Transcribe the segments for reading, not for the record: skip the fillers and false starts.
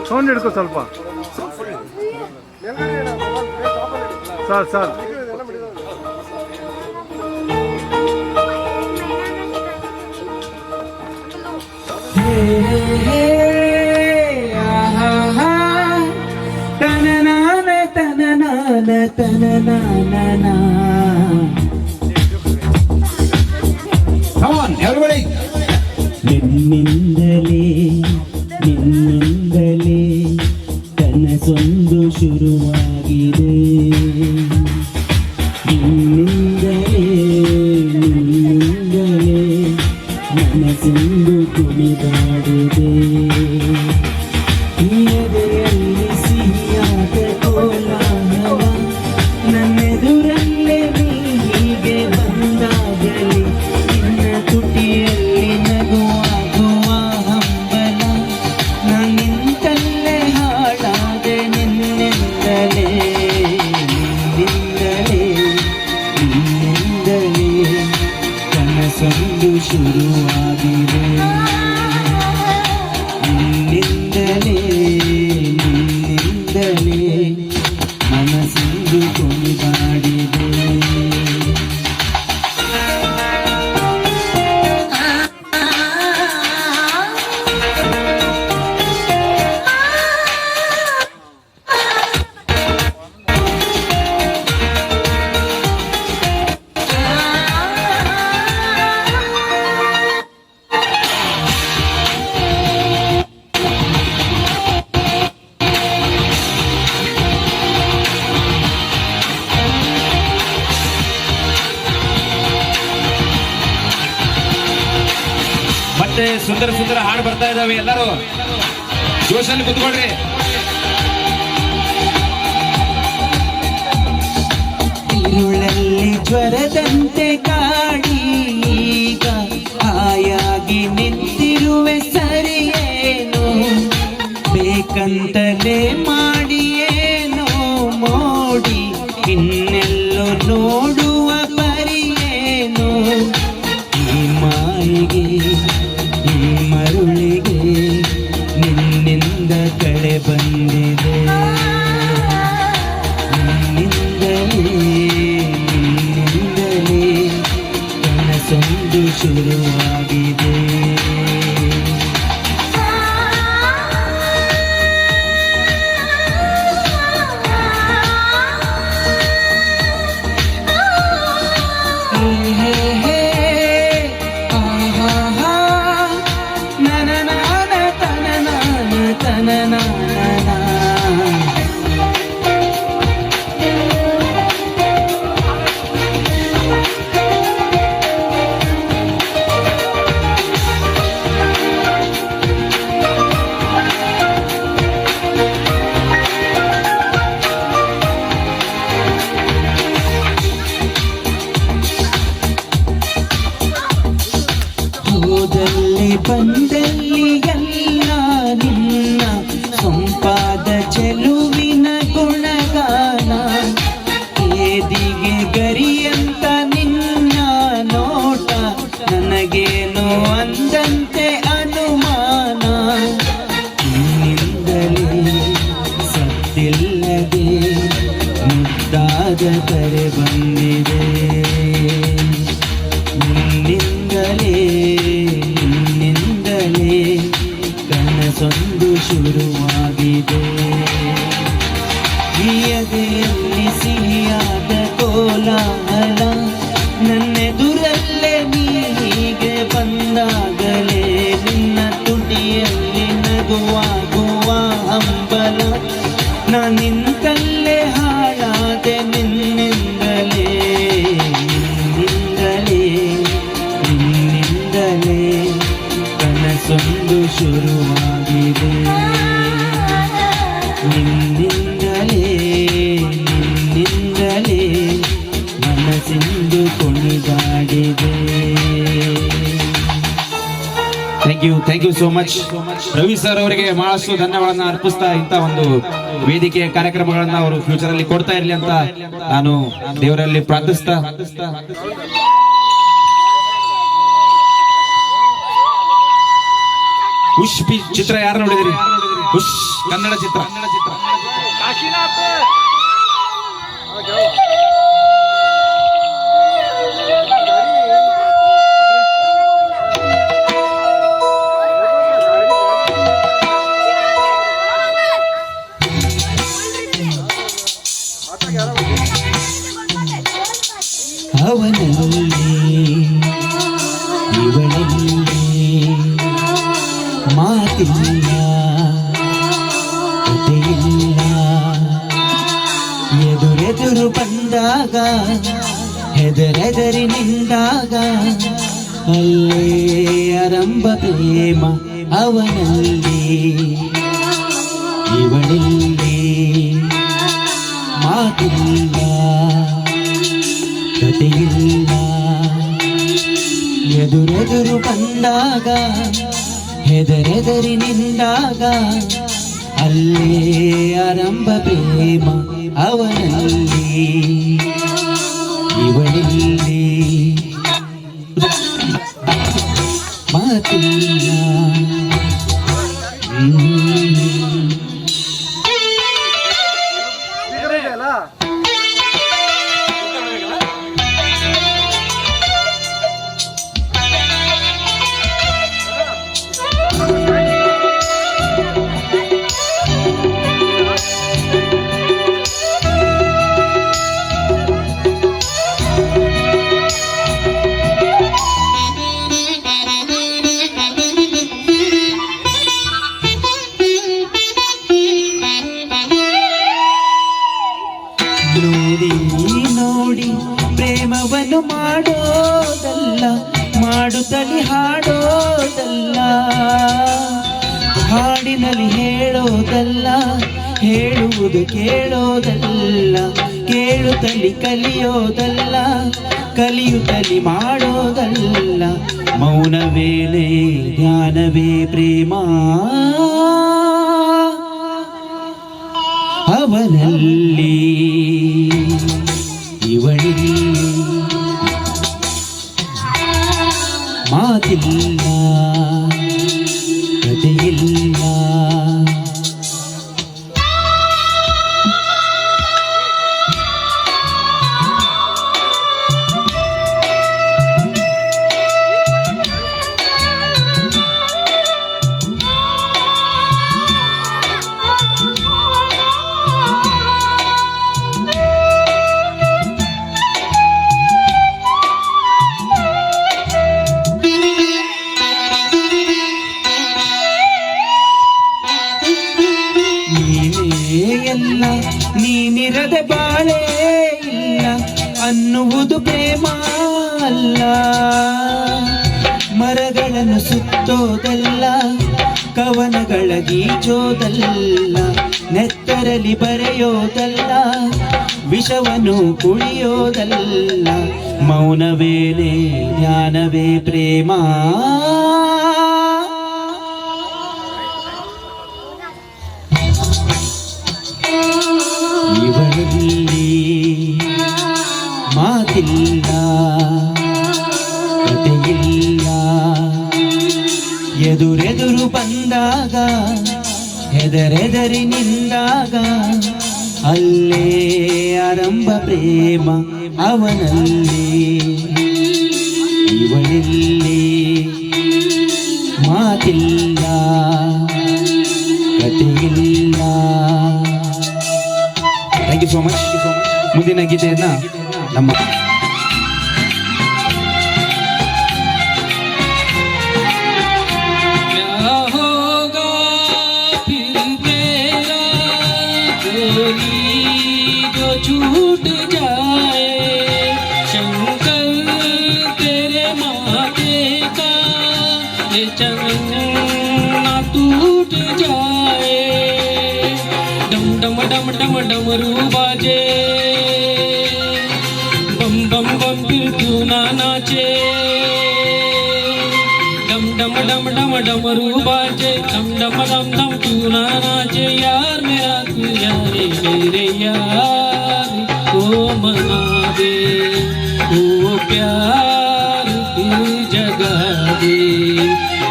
Sound ಹಿಡ್ಕೊ ಸ್ವಲ್ಪ sir sir. ನಿನ್ನಿಂದಲೇ ನಿನ್ನಿಂದಲೇ ಕನಸೊಂದು ಶುರುವಾಗಿದೆ. ನಿನ್ನಿಂದಲೇ ನಿನ್ನಿಂದಲೇ ಮನಸ್ಸೊಂದು ಕುಣಿದಾಡಿದೆ. ಎದೆಯಲ್ಲಿ ಸಿಹಿಯಾದ ಕೋಲಾಹಲ ನನ್ನೆದುರಲ್ಲೇ ನೀ ಹೀಗೆ ಬಂದಾಗಲಿ ನಿನ್ನ ತುಟಿಯಲ್ಲಿ ನಗುವಾಗುವ ಹಂಬಲ ನಾನಿಂತಲ್ಲೇ ಹಾಳಾದೆ ನಿನ್ನಿಂದಲೇ ನಿನ್ನಿಂದಲೇ ನಿನ್ನಿಂದಲೇ ಕನಸೊಂದು ಶುರುವಾಗಿದೆ. ನಿನ್ನಿಂದಲೇ ನಿನ್ನಿಂದಲೇ ಮನಸ್ಸೊಂದು ಕುಣಿದಾಡಿದೆ. ಮತ್ತೆ ಸುಂದರ ಸುಂದರ ಹಾಡು ಬರ್ತಾ ಇದಾವೆ. ಎಲ್ಲರೂ ಜೋಶಲ್ಲಿ ಕುತ್ಕೊಳ್ರಿ. ತಿರುಳಲ್ಲಿ ಜ್ವರದಂತೆ ಕಾಡೀಗ ಹಾಯಾಗಿ ನಿಂತಿರುವೆ ಸರಿಯೇನು ಬೇಕಂತಲೇ ಮಾಡಿಯೇನೋ ಮೋಡಿ ಇನ್ನೆಲ್ಲೋ ನೋಡುವ ಪರಿಯೇನು ಈ ಮಾಯಿಗೆ ಈ ಮರುಳಿಗೆ ನಿನ್ನಿಂದ ಕಳೆ ಬಂದಿದೆ. ನಿನ್ನಿಂದಲೇ ನಿನ್ನಿಂದಲೇ ಕನಸೊಂದು ಶುರುವಾಗಿದೆ. ಹೋದಲ್ಲಿ ಬಂದಲ್ಲಿ ಎಲ್ಲ ನಿನ್ನ ಸೊಂಪಾದ ಚೆಲುವಿನ ಗುಣಗಾನ ಏದಿಗೆ ಗರಿಯಂತ ನಿನ್ನ ನೋಟ ನನಗೇನೋ ಅಂದಂತೆ ಅನುಮಾನ. ನಿನ್ನಿಂದಲೇ ಸತ್ತಿಲ್ಲದೆ ಮುದ್ದಾದ ಕರೆ ಬಂದಿದೆ. ನಿನ್ನಿಂದಲೇ ನಿನ್ನಿಂದಲೇ ಕನಸೊಂದು ಶುರುವಾಗಿದೆ. ಎದೆಯಲ್ಲಿ ಸಿಹಿಯಾದ ಕೋಲಾಹಲ ನನ್ನೆದುರಲ್ಲೇ ನೀ ಹೀಗೆ ಬಂದಾಗಲೇ ನಿನ್ನ ತುಟಿಯಲ್ಲಿ ನಗುವಾಗುವ ಹಂಬಲ ನಾನಿಂತಲ್ಲೇ ಹಾಳಾದೆ ನಿನ್ನಿಂದಲೇ ನಿನ್ನಿಂದಲೇ ನಿನ್ನಿಂದಲೇ ಕನಸೊಂದು ಶುರುವಾಗಿದೆ. ನಿನ್ನಿಂದಲೇ ನಿನ್ನಿಂದಲೇ ಮನಸ್ಸಿಂದು ಕುಣಿದಾಡಿದೆ. Thank you so much Ravi sir ಅವರಿಗೆ ಬಹಳಷ್ಟು ಧನ್ಯವಾದನ ಅರ್ಪಿಸ್ತಾ ಇಂಥ ಒಂದು ವೇದಿಕೆಯ ಕಾರ್ಯಕ್ರಮಗಳನ್ನ ಅವರು ಫ್ಯೂಚರ್ ಅಲ್ಲಿ ಕೊಡ್ತಾ ಇರ್ಲಿ ಅಂತ ನಾನು ದೇವರಲ್ಲಿ ಪ್ರಾರ್ಥಿಸ್ತಾ ಉಷ್ಪಿ ಚಿತ್ರ ಯಾರು ನೋಡಿದಿರಿ? ಉಶ್ ಕನ್ನಡ ಚಿತ್ರ ಕಾಶಿನಾಥ್ ಅವನಲ್ಲಿ ಇವಳಲ್ಲಿ ಮಾತಿಲ್ಲ ಕಥೆಯಿಲ್ಲ ಎದುರೆದುರು ಬಂದಾಗ ಹೆದರೆದರಿ ನಿಂದಾಗ ಅಲ್ಲೇ ಆರಂಭ ಪ್ರೇಮ ಅವನಲ್ಲಿ ಇವಳಲ್ಲಿ ಮಾತಿಲ್ಲ ಕಥೆಯಿಲ್ಲ ಎದುರೆದುರು ಬಂದಾಗ ಹೆದರೆದರಿ ನಿಂದಾಗ ಅಲ್ಲೇ ಆರಂಭ ಪ್ರೇಮ ಅವನಲ್ಲಿ ಇವಳಲ್ಲಿ ಮಾತಿಲ್ಲ ಇದೆಯಲ್ಲ ನೋಡಿ ನೋಡಿ ಪ್ರೇಮವನ್ನು ಮಾಡೋದಲ್ಲ ಮಾಡುತ್ತಲಿ ಹಾಡೋದಲ್ಲ ಹಾಡಿನಲ್ಲಿ ಹೇಳೋದಲ್ಲ ಹೇಳುವುದು ಕೇಳೋದಲ್ಲ ಕೇಳುತ್ತಲಿ ಕಲಿಯೋದಲ್ಲ ಕಲಿಯುತ್ತಲಿ ಮಾಡೋದಲ್ಲ ಮೌನವೇಲೆ ಧ್ಯಾನವೇ ಪ್ರೇಮ ಅವನಲ್ಲಿ ಇವಳಲ್ಲಿ ಮಾತಿಲ್ಲ ಕಥೆಯಿಲ್ಲ ಎಲ್ಲ ನೀನಿರದೆ ಬಾಳೆ ಇಲ್ಲ ಅನ್ನುವುದು ಪ್ರೇಮ ಅಲ್ಲ ಮರಗಳನ್ನು ಸುತ್ತೋದಲ್ಲ ಕವನಗಳ ಗೀಚೋದಲ್ಲ ನೆತ್ತರಲಿ ಬರೆಯೋದಲ್ಲ ವಿಷವನ್ನು ಕುಡಿಯೋದಲ್ಲ ಮೌನವೇಲೆ ಧ್ಯಾನವೇ ಪ್ರೇಮ ಇವಳಲ್ಲಿ ಮಾತಿಲ್ಲ ಕಥೆಯಿಲ್ಲ ಎದುರೆದುರು ಬಂದಾಗ ಹೆದರೆದರಿ ನಿಂದಾಗ ಅಲ್ಲೇ ಆರಂಭ ಪ್ರೇಮ ಅವನಲ್ಲಿ ಇವಳಲ್ಲಿ ಮಾತಿಲ್ಲ ಕಥೆಯಿಲ್ಲ. Thank you so much. ಮುಂದಿನ ಗೀತೆಯನ್ನ ನಮ್ಮ छूट जाए शंकर तेरे माथे का ये चंगना टूट जाए डम डम डम डम डमरू बाजे बम बम बम फिर क्यों ना नाचे डम डम डम डम डमरू बाजे डम डम डम डम क्यों ना नाचे यार मेरा तू यारे मेरे यार को मना दे वो प्यार दिल जगा दे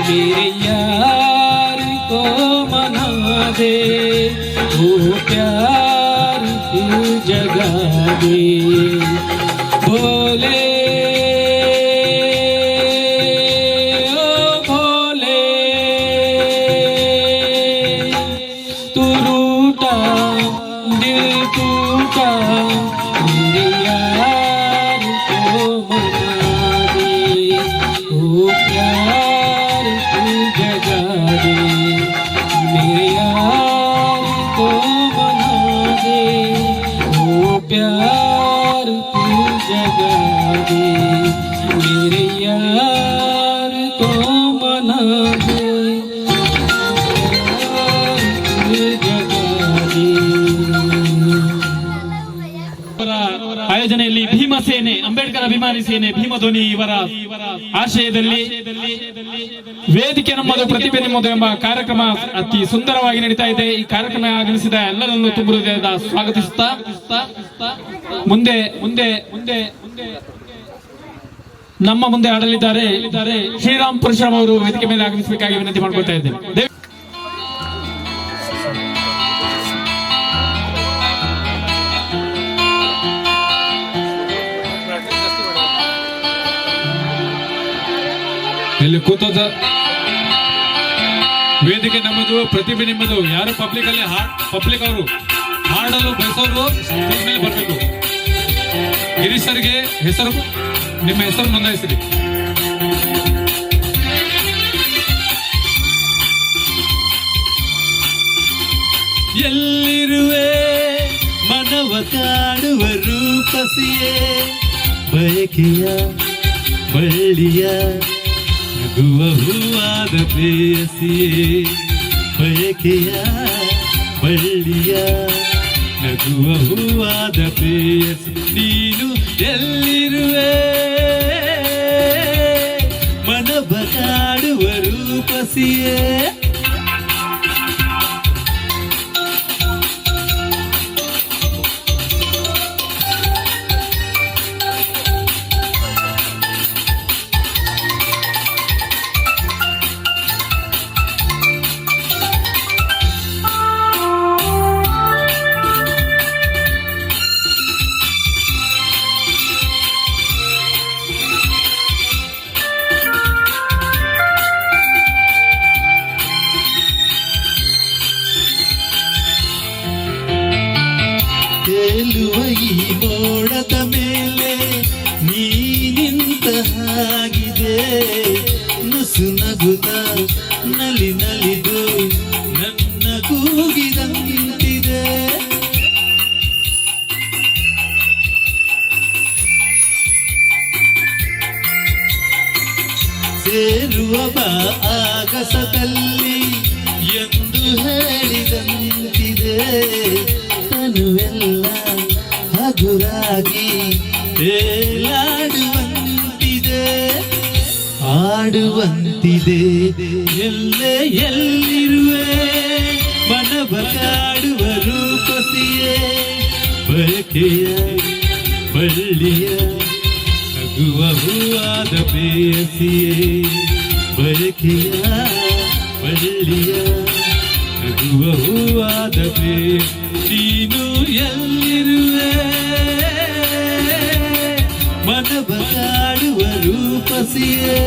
मेरे यार को मना दे, ओ प्यार फिर जगा दे। भोले ओ भोले, तू रूठा दिल टूटा, मेरे यार को मना दे, ओ प्यार तू जगा दे, मेरे यार को मना दे, ओ प्यार तू जगा दे, मेरे यार को मना दे, ಆಯೋಜನೆಯಲ್ಲಿ ಭೀಮಸೇನೆ, ಅಂಬೇಡ್ಕರ್ ಅಭಿಮಾನಿ ಸೇನೆ ಭೀಮಧ್ವನಿ ಇವರ ಆಶಯದಲ್ಲಿ ವೇದಿಕೆ ನಮ್ಮದು ಪ್ರತಿಭೆ ನಿಮ್ಮದು ಎಂಬ ಕಾರ್ಯಕ್ರಮ ಅತಿ ಸುಂದರವಾಗಿ ನಡೀತಾ ಇದೆ. ಈ ಕಾರ್ಯಕ್ರಮ ಆಗಮಿಸಿದ ಎಲ್ಲರನ್ನೂ ತುಂಬ ಹೃದಯದ ಸ್ವಾಗತಿಸುತ್ತಾ ಮುಂದೆ ಮುಂದೆ ಮುಂದೆ ನಮ್ಮ ಮುಂದೆ ಆಡಲಿದ್ದಾರೆ ಶ್ರೀರಾಮ್ ಪರಶುರಾಮ್ ಅವರು ವೇದಿಕೆ ಮೇಲೆ ಆಗಮಿಸಬೇಕಾಗಿ ವಿನಂತಿ ಮಾಡ್ಕೊಳ್ತಾ ಇದ್ದೇನೆ. ಇಲ್ಲಿ ಕೂತದ ವೇದಿಕೆ ನಮ್ಮದು, ಪ್ರತಿಭೆ ನಿಮ್ಮದು. ಯಾರು ಪಬ್ಲಿಕ್ ಅಲ್ಲಿ ಪಬ್ಲಿಕ್ ಅವರು ಹಾಡಲು ಬಯಸೋರು ಸ್ಟೇಜ್ ಮೇಲೆ ಬರಬೇಕು. ಗಿರೀಶರ್ಗೆ ಹೆಸರು, ನಿಮ್ಮ ಹೆಸರು ನೋಂದಾಯಿಸಿರಿ. ಎಲ್ಲಿರುವೆ ಮನವ ಕಾಡುವ ರೂಪಸಿಯೇ, ಬಯಕೆಯ ಬಳ್ಳಿಯ ನಗುವ ಹೂವಾದ ಪ್ರೇಯಸಿಯೇ, ಬಯಕೆಯ ಬಳ್ಳಿಯ ನಗುವ ಹೂವಾದ ಪ್ರೇಯಸಿ, ನೀನು ಎಲ್ಲಿರುವೆ ಮನವ ಕಾಡುವ ರೂಪಸಿಯೇ. ತೇಲುವ ಈ ಮೋಡದ ಮೇಲೆ ನೀ ನಿಂತ ಹಾಗಿದೆ, ನುಸು ನಗುತ್ತ ನಲಿ ನಲಿದು ನನ್ನ ಕೂಗಿದಂತಿದೆ. ಸೇರುವ ಬಾ ಆಗಸದಲ್ಲಿ ಎಂದು ಹೇಳಿದಂತಿದೆ, ತನುವೆಲ್ಲ ಹಗುರಾಗಿ ತೇಲಾಡುವಂತಿದೆ, ಆಡುವಂತಿದೆ. ಎಲ್ಲೇ ಎಲ್ಲಿರುವೆ ಮನವ ಕಾಡುವ ರೂಪಸಿಯೇ, ಬಯಕೆಯ ಬಳ್ಳಿಯ ನಗುವ ಹೂವಾದ ಪ್ರೇಯಸಿಯೇ, ಬಯಕೆಯ ಬಳ್ಳಿಯ ನಗುವ ಹೂವಾದ ಪ್ರೇಯಸಿ, ನೀನು ಎಲ್ಲಿರುವೆ ಮನವ ಕಾಡುವ ರೂಪಸಿಯೇ.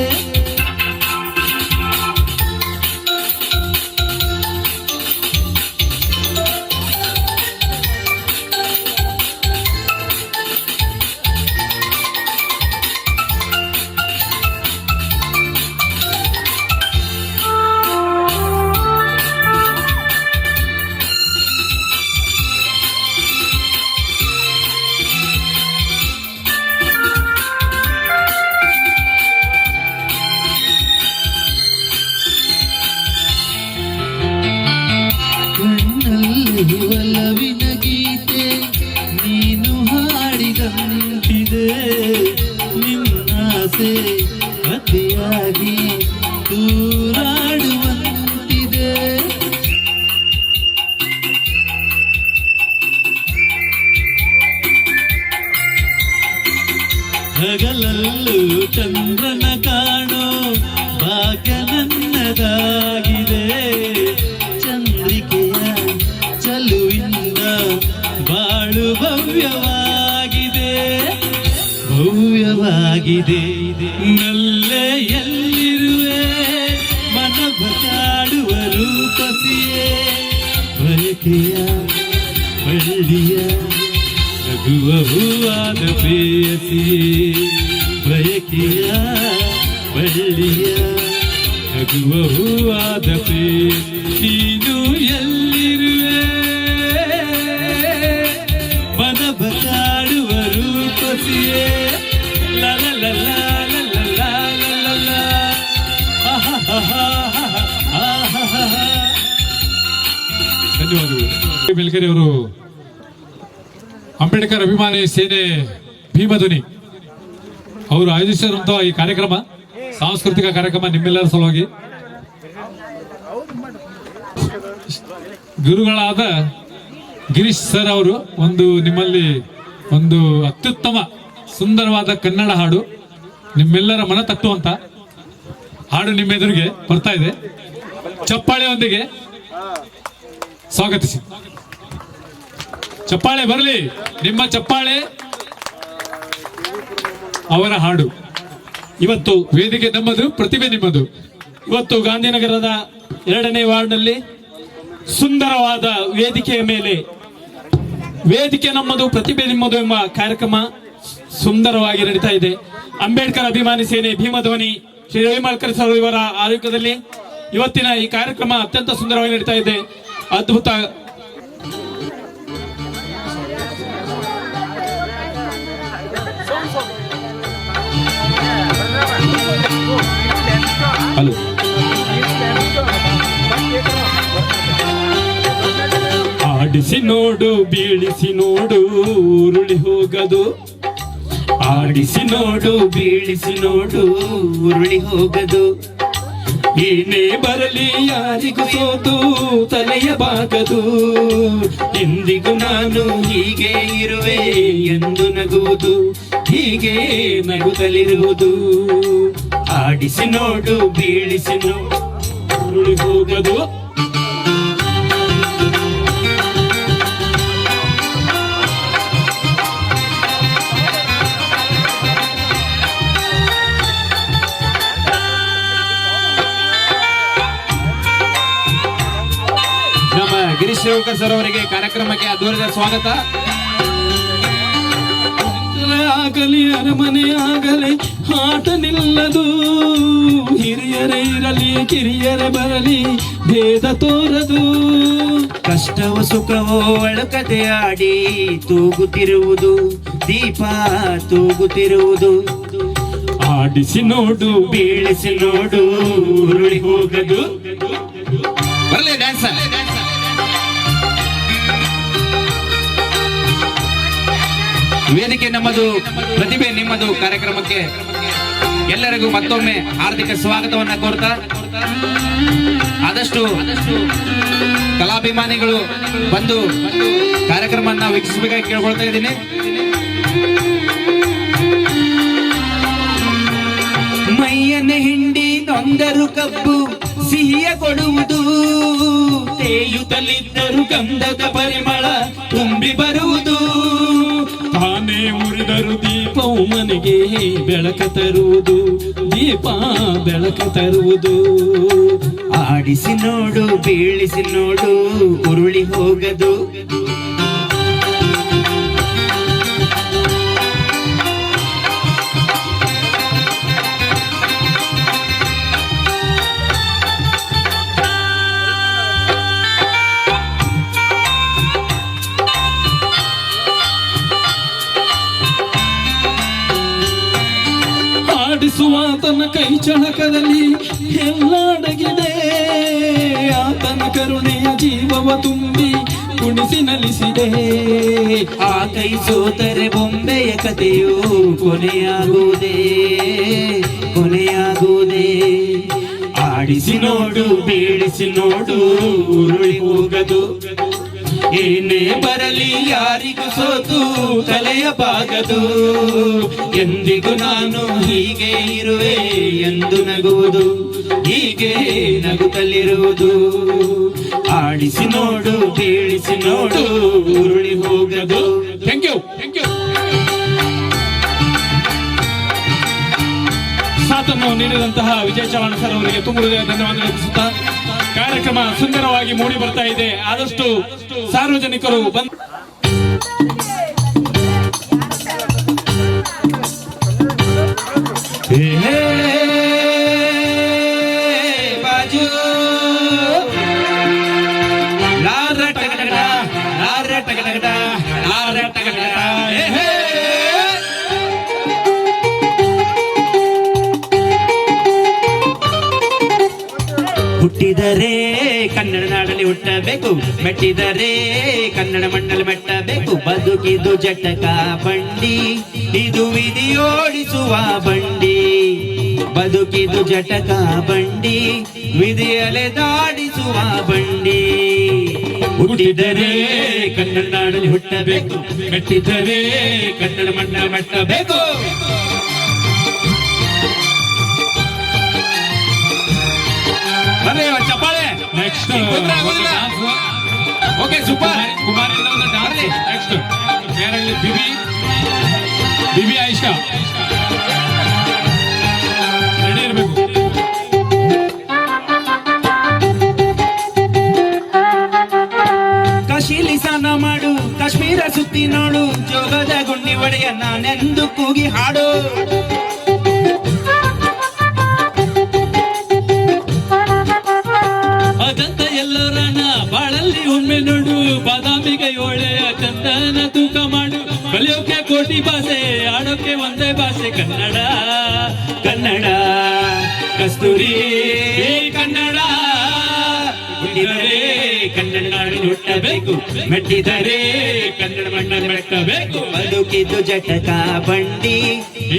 ಒಲವಿನ ಗೀತೆ ನೀನು ಹಾಡಿದಂತಿದೆ, ನಿನ್ನಾಸೆ ಅತಿಯಾಗಿ ತೂರಾಡುವಂತಿದೆ. ಹಗಲಲ್ಲೂ ಚಂದ್ರನ ಕಾಣೋ ಭಾಗ್ಯ ನನ್ನದಾಗಿದೆ, ಚಂದ್ರಿಕೆಯ ಭವ್ಯವಾಗಿದೆ ಭವ್ಯವಾಗಿದೆ ನಲ್ಲೆ ಎಲ್ಲಿರುವೆ ಮನವ ಕಾಡುವ ರೂಪಸಿಯೇ ಬಯಕೆಯ ಬಳ್ಳಿಯ ನಗುವ ಹೂವಾದ ಪ್ರೇಯಸಿಯೇ ಬಯಕೆಯ ಬಳ್ಳಿಯ ನಗುವ ಹೂವಾದ ಪ್ರೇಯಸಿ ನೀನು ಎಲ್ಲಿರುವೆ ಮನವ ಕಾಡುವ ರೂಪಸಿಯೇ ಲಲ ಲಲ ಲಲ ಲಲ ಧನ್ಯವಾದಗಳು. ಮೆಲ್ಕೆರೆ ಅವರು ಅಂಬೇಡ್ಕರ್ ಅಭಿಮಾನಿ ಸೇನೆ ಭೀಮಧ್ವನಿ ಅವರು ಆಯೋಜಿಸಿರುವಂತಹ ಈ ಕಾರ್ಯಕ್ರಮ ಸಾಂಸ್ಕೃತಿಕ ಕಾರ್ಯಕ್ರಮ ನಿಮ್ಮೆಲ್ಲರ ಸಲುವಾಗಿ ಗುರುಗಳಾದ ಗಿರೀಶ್ ಸರ್ ಅವರು ನಿಮ್ಮಲ್ಲಿ ಒಂದು ಅತ್ಯುತ್ತಮ ಸುಂದರವಾದ ಕನ್ನಡ ಹಾಡು ನಿಮ್ಮೆಲ್ಲರ ಮನ ತಟ್ಟುವಂತ ಹಾಡು ನಿಮ್ಮ ಎದುರಿಗೆ ಬರ್ತಾ ಇದೆ. ಚಪ್ಪಾಳೆಯೊಂದಿಗೆ ಸ್ವಾಗತಿಸಿ. ಚಪ್ಪಾಳೆ ಬರಲಿ, ನಿಮ್ಮ ಚಪ್ಪಾಳೆ ಅವರ ಹಾಡು. ಇವತ್ತು ವೇದಿಕೆ ನಮ್ಮದು, ಪ್ರತಿಭೆ ನಿಮ್ಮದು. ಇವತ್ತು ಗಾಂಧಿನಗರದ 2ನೇ ವಾರ್ಡ್ನಲ್ಲಿ ಸುಂದರವಾದ ವೇದಿಕೆಯ ಮೇಲೆ ವೇದಿಕೆ ನಮ್ಮದು ಪ್ರತಿಭೆ ನಿಮ್ಮದು ಎಂಬ ಕಾರ್ಯಕ್ರಮ ಸುಂದರವಾಗಿ ನಡೀತಾ ಇದೆ. ಅಂಬೇಡ್ಕರ್ ಅಭಿಮಾನಿ ಸೇನೆ ಭೀಮಧ್ವನಿ ಶ್ರೀ ರವಿಮಾಳ್ಕರ್ ಸರ್ ಇವರ ಆರೋಗ್ಯದಲ್ಲಿ ಇವತ್ತಿನ ಈ ಕಾರ್ಯಕ್ರಮ ಅತ್ಯಂತ ಸುಂದರವಾಗಿ ನಡೀತಾ ಇದೆ. ಅದ್ಭುತ. ಹಲೋ, ಆಡಿಸಿ ನೋಡು ಬೀಳಿಸಿ ನೋಡು ಉರುಳಿ ಹೋಗದು, ಆಡಿಸಿ ನೋಡು ಬೀಳಿಸಿ ನೋಡು ಉರುಳಿ ಹೋಗದು, ಏನೇ ಬರಲಿ ಯಾರಿಗೂ ಸೋತು ತಲೆಯ ಬಾಗದು, ಎಂದಿಗೂ ನಾನು ಹೀಗೆ ಇರುವೆ ಎಂದು ನಗುವುದು, ಹೀಗೆ ನಗುತ್ತಲಿರುವುದು. ಆಡಿಸಿ ನೋಡು ಬೀಳಿಸಿ ನೋಡು ಉರುಳಿ ಹೋಗದು. ನಮ್ಮ ಗಿರೀಶ್ ರೇವಕರ್ ಸರ್ ಅವರಿಗೆ ಕಾರ್ಯಕ್ರಮಕ್ಕೆ ಅದ್ದೂರಿದ ಸ್ವಾಗತ. ಆಗಲಿ ಅರಮನೆ ಆಗಲಿ ಆಟ ನಿಲ್ಲದು, ಹಿರಿಯರೇ ಇರಲಿ ಕಿರಿಯರೇ ಬರಲಿ ಭೇದ ತೋರದು, ಕಷ್ಟವೋ ಸುಖವೋ ಅಳಕದೆ ಆಡಿ ತೂಗುತ್ತಿರುವುದು, ದೀಪ ತೂಗುತ್ತಿರುವುದು. ಆಡಿಸಿ ನೋಡು ಬೀಳಿಸಿ ನೋಡು ಉರುಳಿ ಹೋಗದು. ಬರಲಿ ಡ್ಯಾನ್ಸ್. ವೇದಿಕೆ ನಮ್ಮದು ಪ್ರತಿಭೆ ನಿಮ್ಮದು ಕಾರ್ಯಕ್ರಮಕ್ಕೆ ಎಲ್ಲರಿಗೂ ಮತ್ತೊಮ್ಮೆ ಹಾರ್ದಿಕ ಸ್ವಾಗತವನ್ನ ಕೋರ್ತಾ, ಆದಷ್ಟು ಕಲಾಭಿಮಾನಿಗಳು ಬಂದು ಕಾರ್ಯಕ್ರಮವನ್ನ ವೀಕ್ಷಿಸಬೇಕಾಗಿ ಕೇಳ್ಕೊಳ್ತಾ ಇದ್ದೀನಿ. ಮೈಯನ್ನ ಹಿಂಡಿ ನೊಂದರು ಕಬ್ಬು ಸಿಹಿಯ ಕೊಡುವುದು, ತೇಯುತ್ತಲಿದ್ದರು ಗಂಧದ ಪರಿಮಳ ತುಂಬಿ ಬರುವುದು, ತಾನೇ ಉರಿದರು ದೀಪವು ಮನೆಗೆ ಬೆಳಕ ತರುವುದು, ದೀಪ ಬೆಳಕ ತರುವುದು. ಆಡಿಸಿ ನೋಡು ಬೀಳಿಸಿ ನೋಡು ಉರುಳಿ ಹೋಗದು. ಆಡಿಸುವಾತನ ಕೈ ಚಳಕದಲ್ಲಿ ಎಲ್ಲ ಅಡಗಿದೆ, ಆತನ ಕರುಣೆಯ ಜೀವವ ತುಂಬಿ ಕುಣಿಸಿ ನಲಿಸಿದೆ. ಆ ಕೈ ಸೋತರೆ ಬೊಂಬೆಯ ಕಥೆಯು ಕೊನೆಯಾಗುವುದೇ ಕೊನೆಯಾಗುವುದೇ. ಆಡಿಸಿ ನೋಡು ಬೀಳಿಸಿ ನೋಡು ಉರುಳಿ ಹೋಗದು, ಏನೇ ಬರಲಿ ಯಾರಿಗೂ ಸೋತು ತಲೆಯ ಬಾಗದು, ಎಂದಿಗೂ ನಾನು ಹೀಗೆ ಇರುವೆ ಎಂದು ನಗುವುದು, ಹೀಗೆ ನಗುತ್ತಲಿರುವುದು. ಆಡಿಸಿ ನೋಡು ಬೀಳಿಸಿ ನೋಡು ಉರುಳಿ ಹೋಗದು. Thank you. ಸಾಥನ್ನು ನೀಡಿದಂತಹ ವಿಜಯ್ ಚವಾಣ್ ಸರ್ ಅವರಿಗೆ ತುಂಬ ಧನ್ಯವಾದ ಅರ್ಪಿಸುತ್ತಾ ಕಾರ್ಯಕ್ರಮ ಸುಂದರವಾಗಿ ಮೂಡಿ ಬರ್ತಾ ಇದೆ. ಆದಷ್ಟು ಸಾರ್ವಜನಿಕರು ಬಂದು ಬಾಜು ಲಾರ ಟಗಡ ಲಾರ ಟಗಡ ಲಾರ ಟಗಡ ಹುಟ್ಟಿದರೆ ಕನ್ನಡ ನಾಡಲ್ಲಿ ಹುಟ್ಟಬೇಕು, ಮೆಟ್ಟಿದರೆ ಕನ್ನಡ ಮಣ್ಣಲ್ಲಿ ಮೆಟ್ಟಬೇಕು. ಬದುಕಿದು ಜಟಕ ಬಂಡಿ, ಇದು ವಿಧಿಯೋಡಿಸುವ ಬಂಡಿ. ಬದುಕಿದು ಜಟಕ ಬಂಡಿ, ವಿಧಿಯಲೆ ದಾಡಿಸುವ ಬಂಡಿ. ಹುಟ್ಟಿದರೆ ಕನ್ನಡ ನಾಡಲ್ಲಿ ಹುಟ್ಟಬೇಕು, ಮೆಟ್ಟಿದರೆ ಕನ್ನಡ ಮಣ್ಣಲ್ಲಿ ಮೆಟ್ಟಬೇಕು. ಚಪ್ಪಾಳೆ. Next okay super. ಕುಮಾರಿಂದ ಒಂದು ಡಾನ್ಸ್. ನೆಕ್ಸ್ಟ್ ಯಾರಲ್ಲಿ ಬಿಬಿ ಆಯಿಷಾ ರೆಡಿ ಇರಬೇಕು. ಕಾಶಿಲಿ ಸ್ನಾನ ಮಾಡು, ಕಾಶ್ಮೀರ ಸುತ್ತಿ ನೋಡು, ಜೋಗದ ಗುಂಡಿ ಒಡೆಯ ನಾನೆಂದು ಕೂಗಿ ಹಾಡು. ಅದಂತ ಎಲ್ಲರನ್ನ ಬಾಳಲ್ಲಿ ಒಮ್ಮೆ ನೋಡು, ಬಾದಾಮಿಗೆ ಒಳ್ಳೆಯ ಚಂದನ ತೂಕ ಮಾಡು. ಕಲಿಯೋಕೆ ಕೋಟಿ ಭಾಷೆ, ಆಡೋಕೆ ಒಂದೇ ಭಾಷೆ ಕನ್ನಡ. ಕನ್ನಡ ಕಸ್ತೂರಿ ಕನ್ನಡ. ಹುಟ್ಟಿದರೆ ಕನ್ನಡ ನಾಡಿನಲ್ಲಿ ಹುಟ್ಟಬೇಕು, ಮೆಟ್ಟಿದರೆ ಕನ್ನಡ ಮಣ್ಣಲ್ಲಿ ಮೆಟ್ಟಬೇಕು. ಬದುಕಿದ್ದು ಜಟಕ ಬಂಡಿ,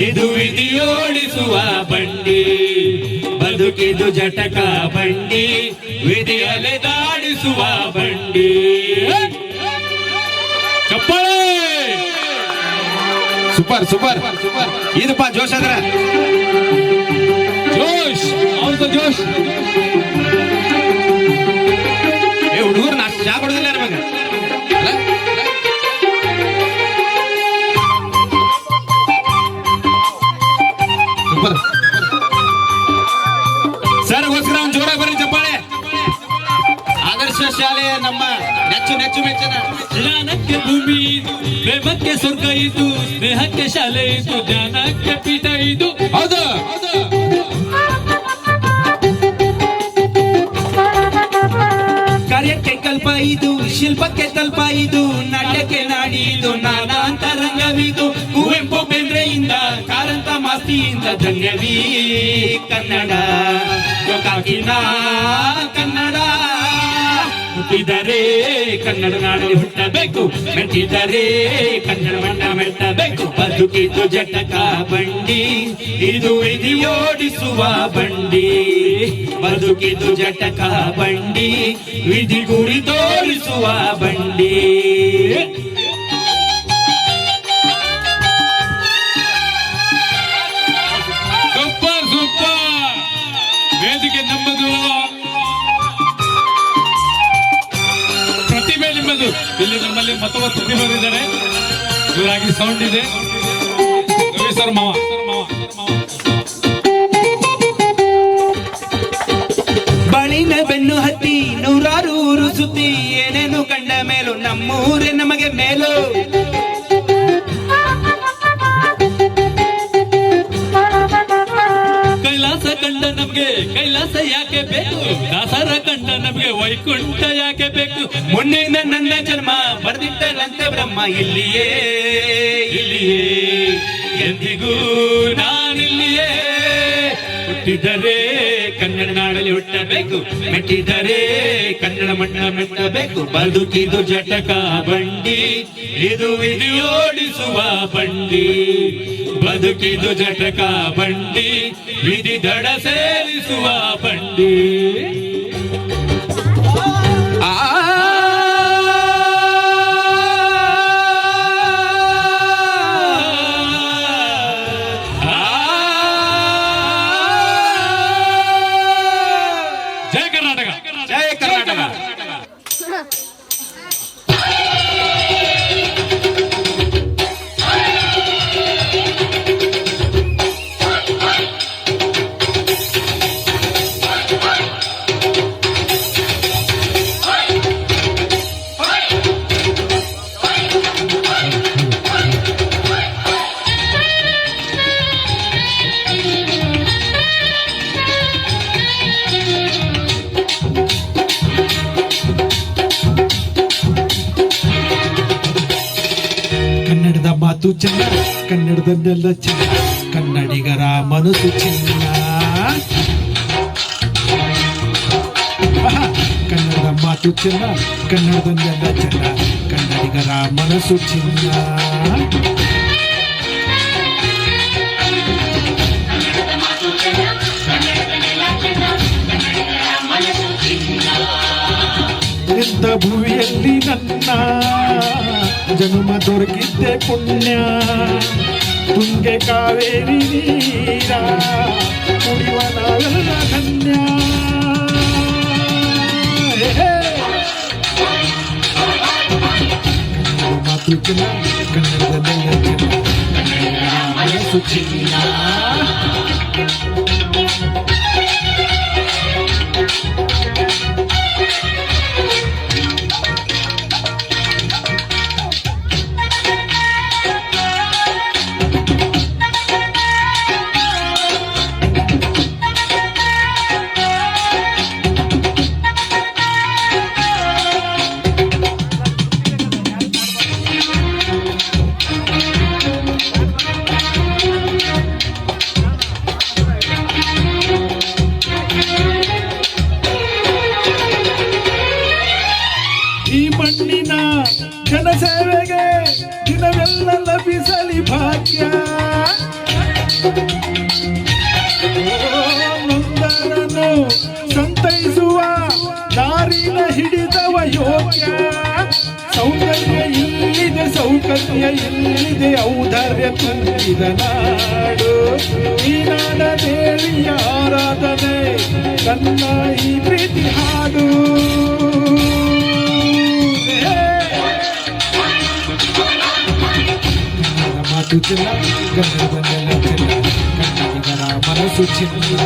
ಇದು ವಿಧಿಯೋಡಿಸುವ ಬಂಡಿ. ಬದುಕಿದು ಜಟಕ ಬಂಡಿ, ವಿಧಿಯಲೆ ದಾಡಿಸುವ ಬಂಡಿ. ಚಪ್ಪಾಳೆ. Super super super. ಇದಪ್ಪ ಜೋಶ್ ಅದ್ರ ಜೋಶ್, ಅವ್ರದ್ದು ಜೋಶ್. ಹುಡುಗರು ನಾಷ್ಟ ಚಾ ಕೊಡೋದಿಲ್ಲ ನಮಗೆ. ಸೂಪರ್ ಸರ್, ಗೋಸ್ಕರ ಒಂದು ಜೋರಾಗಿ ಬರ್ರಿ ಚಪ್ಪಾಳೆ. ಆದರ್ಶ ಶಾಲೆಯ ನಮ್ಮ ನೆಚ್ಚು ಮೆಚ್ಚಿನ ಜ್ಞಾನಕ್ಕೆ ಭೂಮಿ ಇದು, ಪ್ರೇಮಕ್ಕೆ ಸ್ವರ್ಗ ಇದು, ಸ್ನೇಹಕ್ಕೆ ಶಾಲೆ ಇದು, ಜ್ಞಾನಕ್ಕೆ ಪೀಠ ಇದು. ಹೌದು. ಕಾರ್ಯಕ್ಕೆ ಕಲ್ಪ ಇದು, ಶಿಲ್ಪಕ್ಕೆ ತಲ್ಪ ಇದು, ನಾಟ್ಯಕ್ಕೆ ನಾಡಿ ಇದು, ನಾನಾಂತರಂಗವಿದು. ಕುವೆಂಪು ಬೇಂದ್ರೆಯಿಂದ ಕಾರಂತ ಮಾಸ್ತಿಯಿಂದ ಧನ್ಯವೀ ಕನ್ನಡ. ಗೋಕಾಕಿನ ಕನ್ನಡ. ಹುಟ್ಟಿದರೆ ಕನ್ನಡ ನಾಡಲ್ಲಿ ಹುಟ್ಟಬೇಕು, ಮೆಟ್ಟಿದರೆ ಕನ್ನಡ ಮಣ್ಣ ಮೆಟ್ಟಬೇಕು. ಬದುಕಿದ್ದು ಜಟಕ ಬಂಡಿ, ಇದು ವಿಧಿಯೋಡಿಸುವ ಬಂಡಿ. ಬದುಕಿದ್ದು ಜಟಕ ಬಂಡಿ, ವಿಧಿ ಗುರಿ ತೋರಿಸುವ ಬಂಡಿ. Super super. ವೇದಿಕೆ ನಮ್ಮದು, ಪ್ರತಿಭೆ ನಿಮ್ಮದು. ಇಲ್ಲಿ ನಮ್ಮಲ್ಲಿ ಮತ್ತೊಬ್ಬ ಪ್ರತಿಭೆಗಳಿದ್ದಾರೆ. ಜೋರಾಗಿ ಸೌಂಡ್ ಇದೆ. ರವಿ ಸರ್ ಮಾವ. ಬಾಳಿನ ಬೆನ್ನು ಹತ್ತಿ ನೂರಾರು ಊರು ಸುತ್ತಿ, ಏನೇನು ಕಂಡ ಮೇಲೂ ನಮ್ಮೂರೇ ನಮಗೆ ಮೇಲು. ಕೈಲಾಸ ಕಂಡ ನಮ್ಗೆ ಕೈಲಾಸ ಯಾಕೆ ಬೇಕು, ದಾಸರ ಕಂಡ ನಮ್ಗೆ ವೈಕುಂಠ ಯಾಕೆ ಬೇಕು. ಮುಂದಿನ ನನ್ನ ಜನ್ಮ ಬರ್ದಿಟ್ಟರಂತೆ ಬ್ರಹ್ಮ ಇಲ್ಲಿಯೇ ಇಲ್ಲಿಯೇ, ಎಂದಿಗೂ ನಾನಿಲ್ಲಿಯೇ. ಹುಟ್ಟಿದರೆ ಕನ್ನಡ ನಾಡಲ್ಲಿ ಹುಟ್ಟಬೇಕು, ಮೆಟ್ಟಿದರೆ ಕನ್ನಡ ಮಣ್ಣ ಮೆಟ್ಟಬೇಕು. ಬದುಕಿದು ಜಟಕ ಬಂಡಿ, ಇದು ವಿಧಿಯೋಡಿಸುವ ಬಂಡಿ. ಬದುಕಿದು ಜಟಕ ಬಂಡಿ, ವಿಧಿ ದಡ ಸೇರಿಸುವ ಬಂಡಿ. ಜೈ ಕರ್ನಾಟಕ. ಜೈ ಕರ್ನಾಟಕ. ಮಾತು ಚೆನ್ನ ಕನ್ನಡದಲ್ಲೆಲ್ಲ ಚೆನ್ನ ಕನ್ನಡಿಗರ ಮನಸ್ಸು ಚಿನ್ನ ಕನ್ನಡದ ಮಾತು ಚೆನ್ನ ಕನ್ನಡದಲ್ಲೆಲ್ಲ ಚೆನ್ನ ಕನ್ನಡಿಗರ ಮನಸ್ಸು ಚಿನ್ನ ಇಂಥ ಭೂಮಿಯಲ್ಲಿ ನನ್ನ ಜನ್ಮ ದೊರಕಿದ್ದೆ ಪುಣ್ಯ ತುಂಗೆ ಕಾವೇರಿ ನೀರ ಕುಡಿಯುವ ನಾವೆಲ್ಲ ಧನ್ಯ ಕನ್ನಡ ಮಾತು ಚಿನ್ನ ಕನ್ನಡದಲ್ಲೆಲ್ಲ ಚಿನ್ನ ಕನ್ನಡಿಗರ ಮನಸ್ಸು ಚಿನ್ನ ಈ ಮಣ್ಣಿನ ಜನಸೇವೆಗೆ ದಿನವೆಲ್ಲ ಲಭಿಸಲಿ ಭಾಗ್ಯ ನೊಂದರನ್ನು ಸಂತೈಸುವ ದಾರಿನ ಹಿಡಿದವ ಯೋಗ್ಯ ಸೌಂದರ್ಯ ಇಲ್ಲಿದೆ ಸೌಕರ್ಯ ಇಲ್ಲಿದೆ ಔದಾರ್ಯ ತುಂಬಿದ ನಾಡು ಈ ನಾಡ ದೇವಿಯ ಆರಾಧನೆ ತನ್ನ ಈ ಪ್ರೀತಿ ಹಾಡು ಮಾತು ಚಿನ್ನ ಕನ್ನಡದಲ್ಲೆಲ್ಲ ಚಿನ್ನ ಕನ್ನಡಿಗರ ಮನಸ್ಸು ಚಿನ್ನ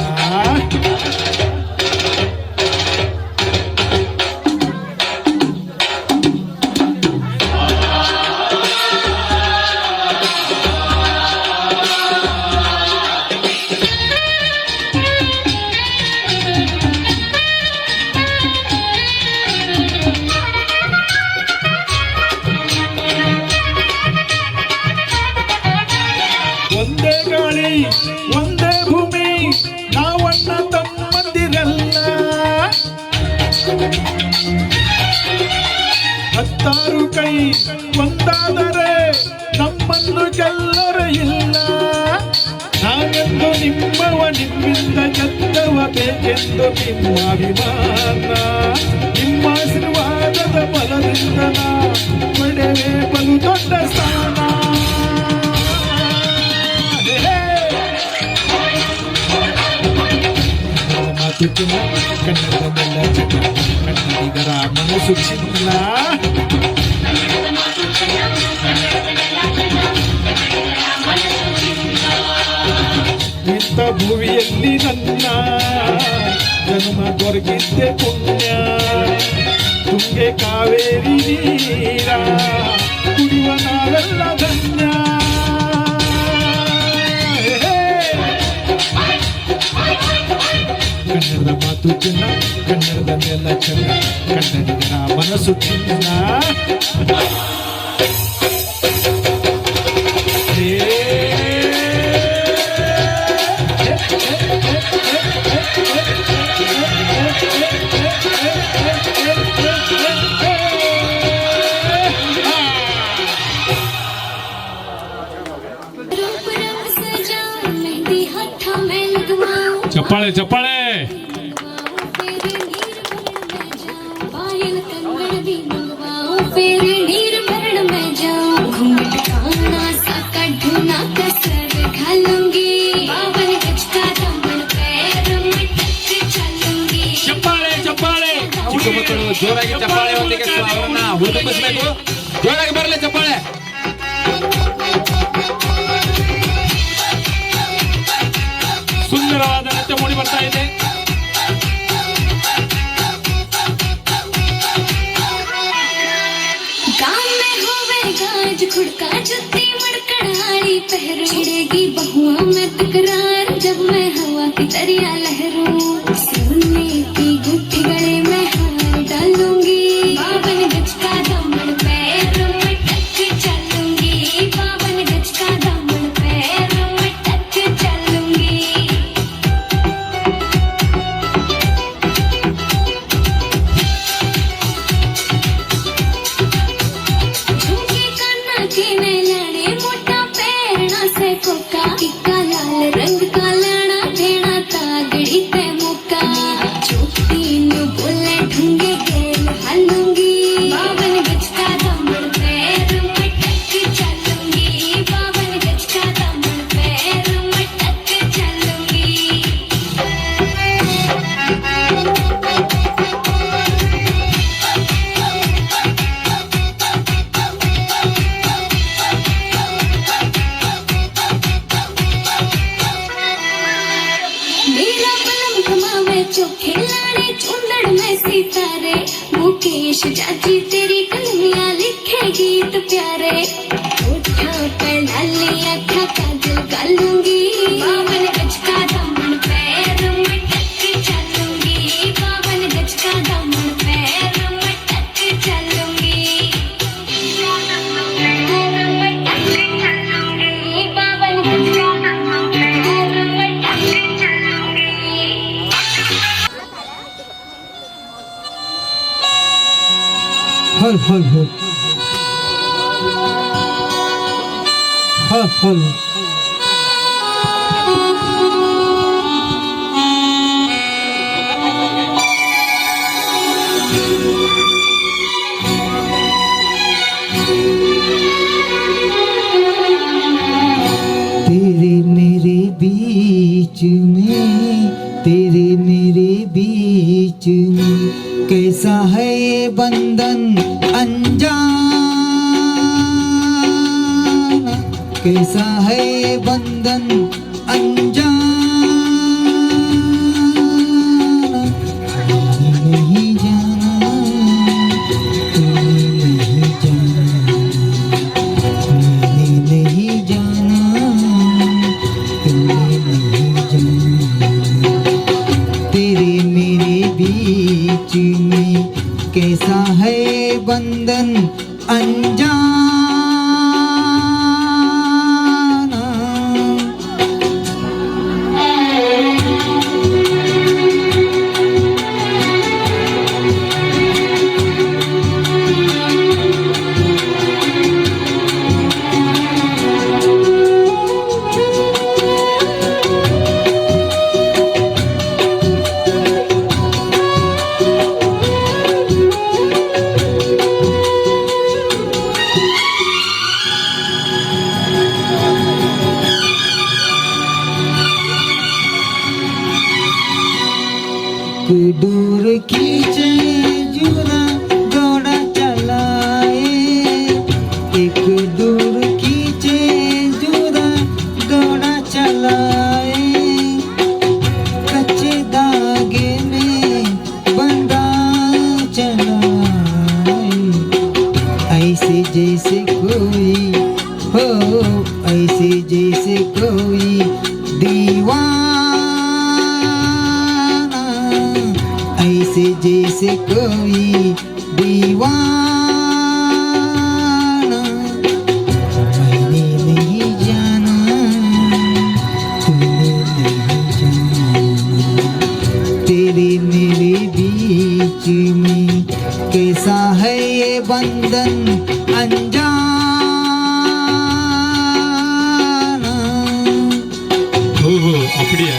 ಒಂದೇ ಗಾಳಿ ಒಂದೇ ಭೂಮಿ ನಾವಣ್ಣ ತಮ್ಮಂದಿರಲ್ಲ ಹತ್ತಾರು ಕೈ ಒಂದಾದರೆ ನಮ್ಮನ್ನು ಗೆಲ್ಲರು ಇಲ್ಲ ನಾವೆಂದು ನಿಮ್ಮವ ನಿಮ್ಮಿಂದ ಗೆದ್ದವ ಬೇಕೆಂದು ನಿಮ್ಮ ಅಭಿಮಾನ ನಿಮ್ಮ ಆಶೀರ್ವಾದದ ಬಲದಿಂದ ಪಡೆವೆ ಬಲು ದೊಡ್ಡ ಸ್ಥಾನ ಮಾತು ಚಿನ್ನ ಕನ್ನಡದಲ್ಲೆಲ್ಲ ಚಿನ್ನ ಕನ್ನಡಿಗರ ಮನಸ್ಸು ಚಿನ್ನ ಇಂಥ ಭೂಮಿಯಲ್ಲಿ ನನ್ನ ಜನ್ಮ ದೊರಕಿದ್ದೆ ಪುಣ್ಯ ತುಂಗೆ ಕಾವೇರಿ ನೀರ ಕುಡಿಯುವ ನಾವೆಲ್ಲ ಧನ್ಯ ಕನ್ನಡದ ಮಾತು ಚಿನ್ನ ಕನ್ನಡದಲ್ಲೆಲ್ಲ ಚೆನ್ನ ಕನ್ನಡಿಗರ ಮನಸ್ಸು ಚಿನ್ನ ಚಪ್ಪಾಳೆ ಚಪ್ಪಾಳೆ ಚಪ್ಪಾಳೆ ಚಪ್ಪಾಳೆ ಚಿಕ್ಕ ಮಕ್ಕಳು ಜೋರಾಗಿ ಚಪ್ಪಾಳೆ ಒಂದಿಗೆ ಅವರನ್ನ ಹುಡುಕಿಸಬೇಕು ಜೋರಾಗಿ ಬರಲಿ ಚಪ್ಪಾಳೆ ಸುಂದರವಾದ ನೃತ್ಯ ಮೂಡಿ ಬರ್ತಾ ಇದೆ खुड़का जुत्ती मड़कड़ाड़ी पहरो छिड़ेगी बहुआ में तकरार जब मैं हवा की दरिया लहरूं सोने की गुट्टी गले में हार डालूंगी बावन गज का दामन पैरों में टक चलूंगी बावन मुकेश चाची तेरी कलमियां लिखे गीत प्यारे उठा पर लाली अखा काजल गालूंगी बावन गज का दामन पैर में टक चलूंगी बावन गज का दामन पैर में टक चलूंगी बावन गज का दामन पैर में टक चलूंगी हल हल हल हल हल तेरे मेरे बीच में तेरे मेरे बीच में कैसा है ये बंधन अनजान कैसा है ये बंधन अनजान तूने नहीं जाना तूने नहीं जाना मैंने नहीं जाना तूने नहीं जाना तेरे मेरे बीच में कैसा है बंधन अनजाना दूर खींचे जुरा घोड़ा चलाए एक दूर खींचे जुरा घोड़ा चलाए कच्चे धागे में बंधा चलाए ऐसे जैसे कोई हो ऐसे जैसे कोई दीवाना ऐसे जैसे कोई दीवाना मैंने नहीं जाना तूने नहीं जाना तेरे मेरे बीच में कैसा है ये बंधन अनजाना ಓಹೋ ಅಪ್ಪಡಿಯಾ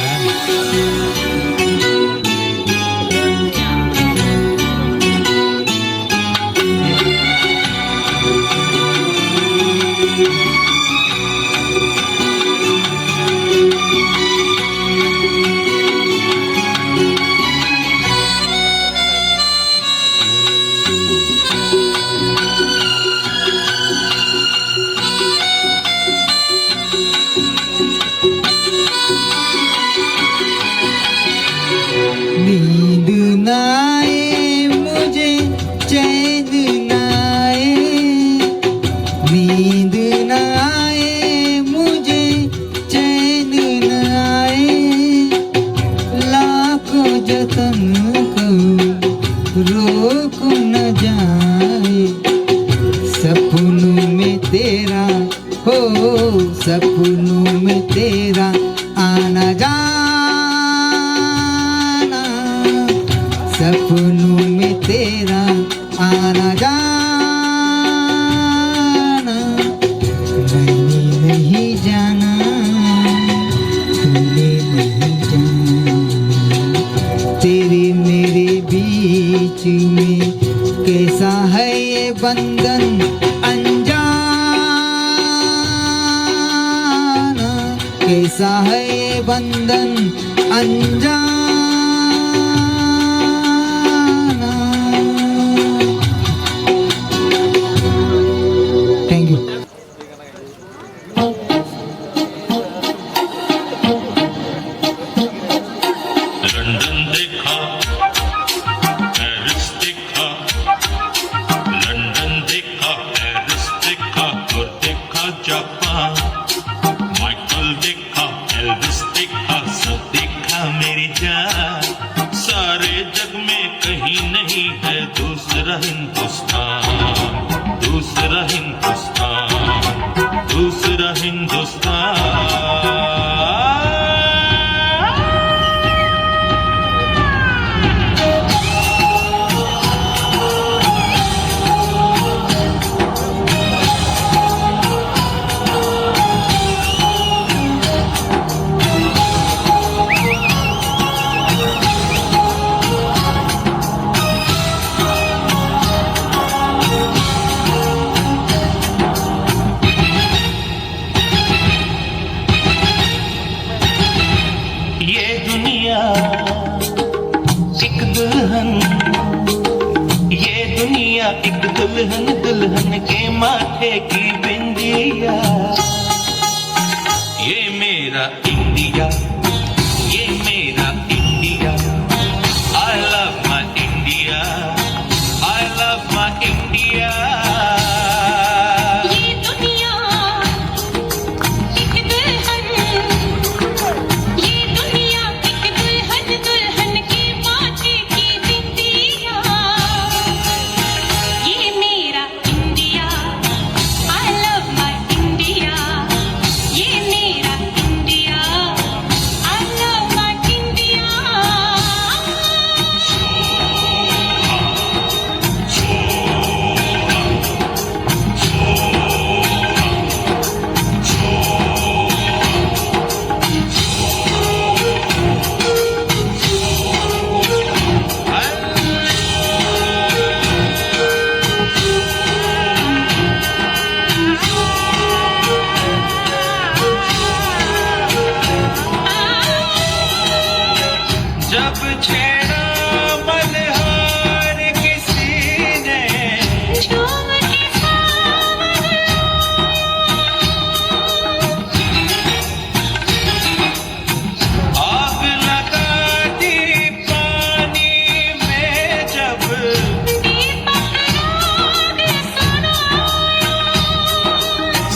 नींद न आए मुझे चैन न आए नींद न आए मुझे चैन न आए लाखों जतन को रोक न जाए सपनों में तेरा हो सपनों में तेरा आना जाना सपनों में तेरा आना जाना मैंने नहीं जाना तूने नहीं जाना तेरे मेरे बीच में कैसा है ये बंधन अनजाना कैसा है ये बंधन अनजाना थैंक यू लंदन देखा पेरिस देखा दूसरा हिंदुस्तान, दूसरा हिंदुस्तान, दूसरा हिंदुस्तान। ये दुनिया एक दुल्हन, ये दुनिया एक दुल्हन, दुल्हन के माथे की बिंदिया। ये मेरा इंडिया, ये मेरा India. I love my India, I love my India। जब छेड़ा मल्हार किसी ने, आग लगा दी पानी में जब,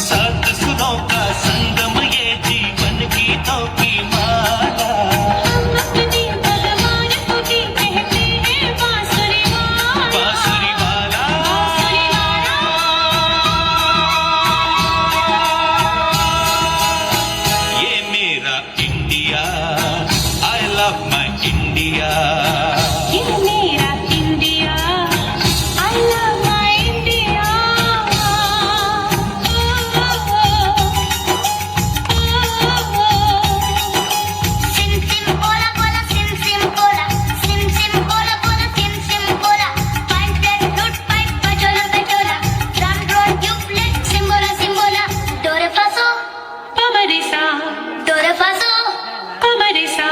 सत सुनों का संगम ये जीवन गीतों की माला। India, I love my India। ये मेरा India, I love my India। SIM SIM बोला बोला, सिम सिम बोला, सिम सिम बोला बोला, सिम सिम बोला। Find that flute pipe, बजोला बजोला, drum roll duplet, सिम्बोला सिम्बोला। Dore paso, pamarisa, dore paso, pamarisa,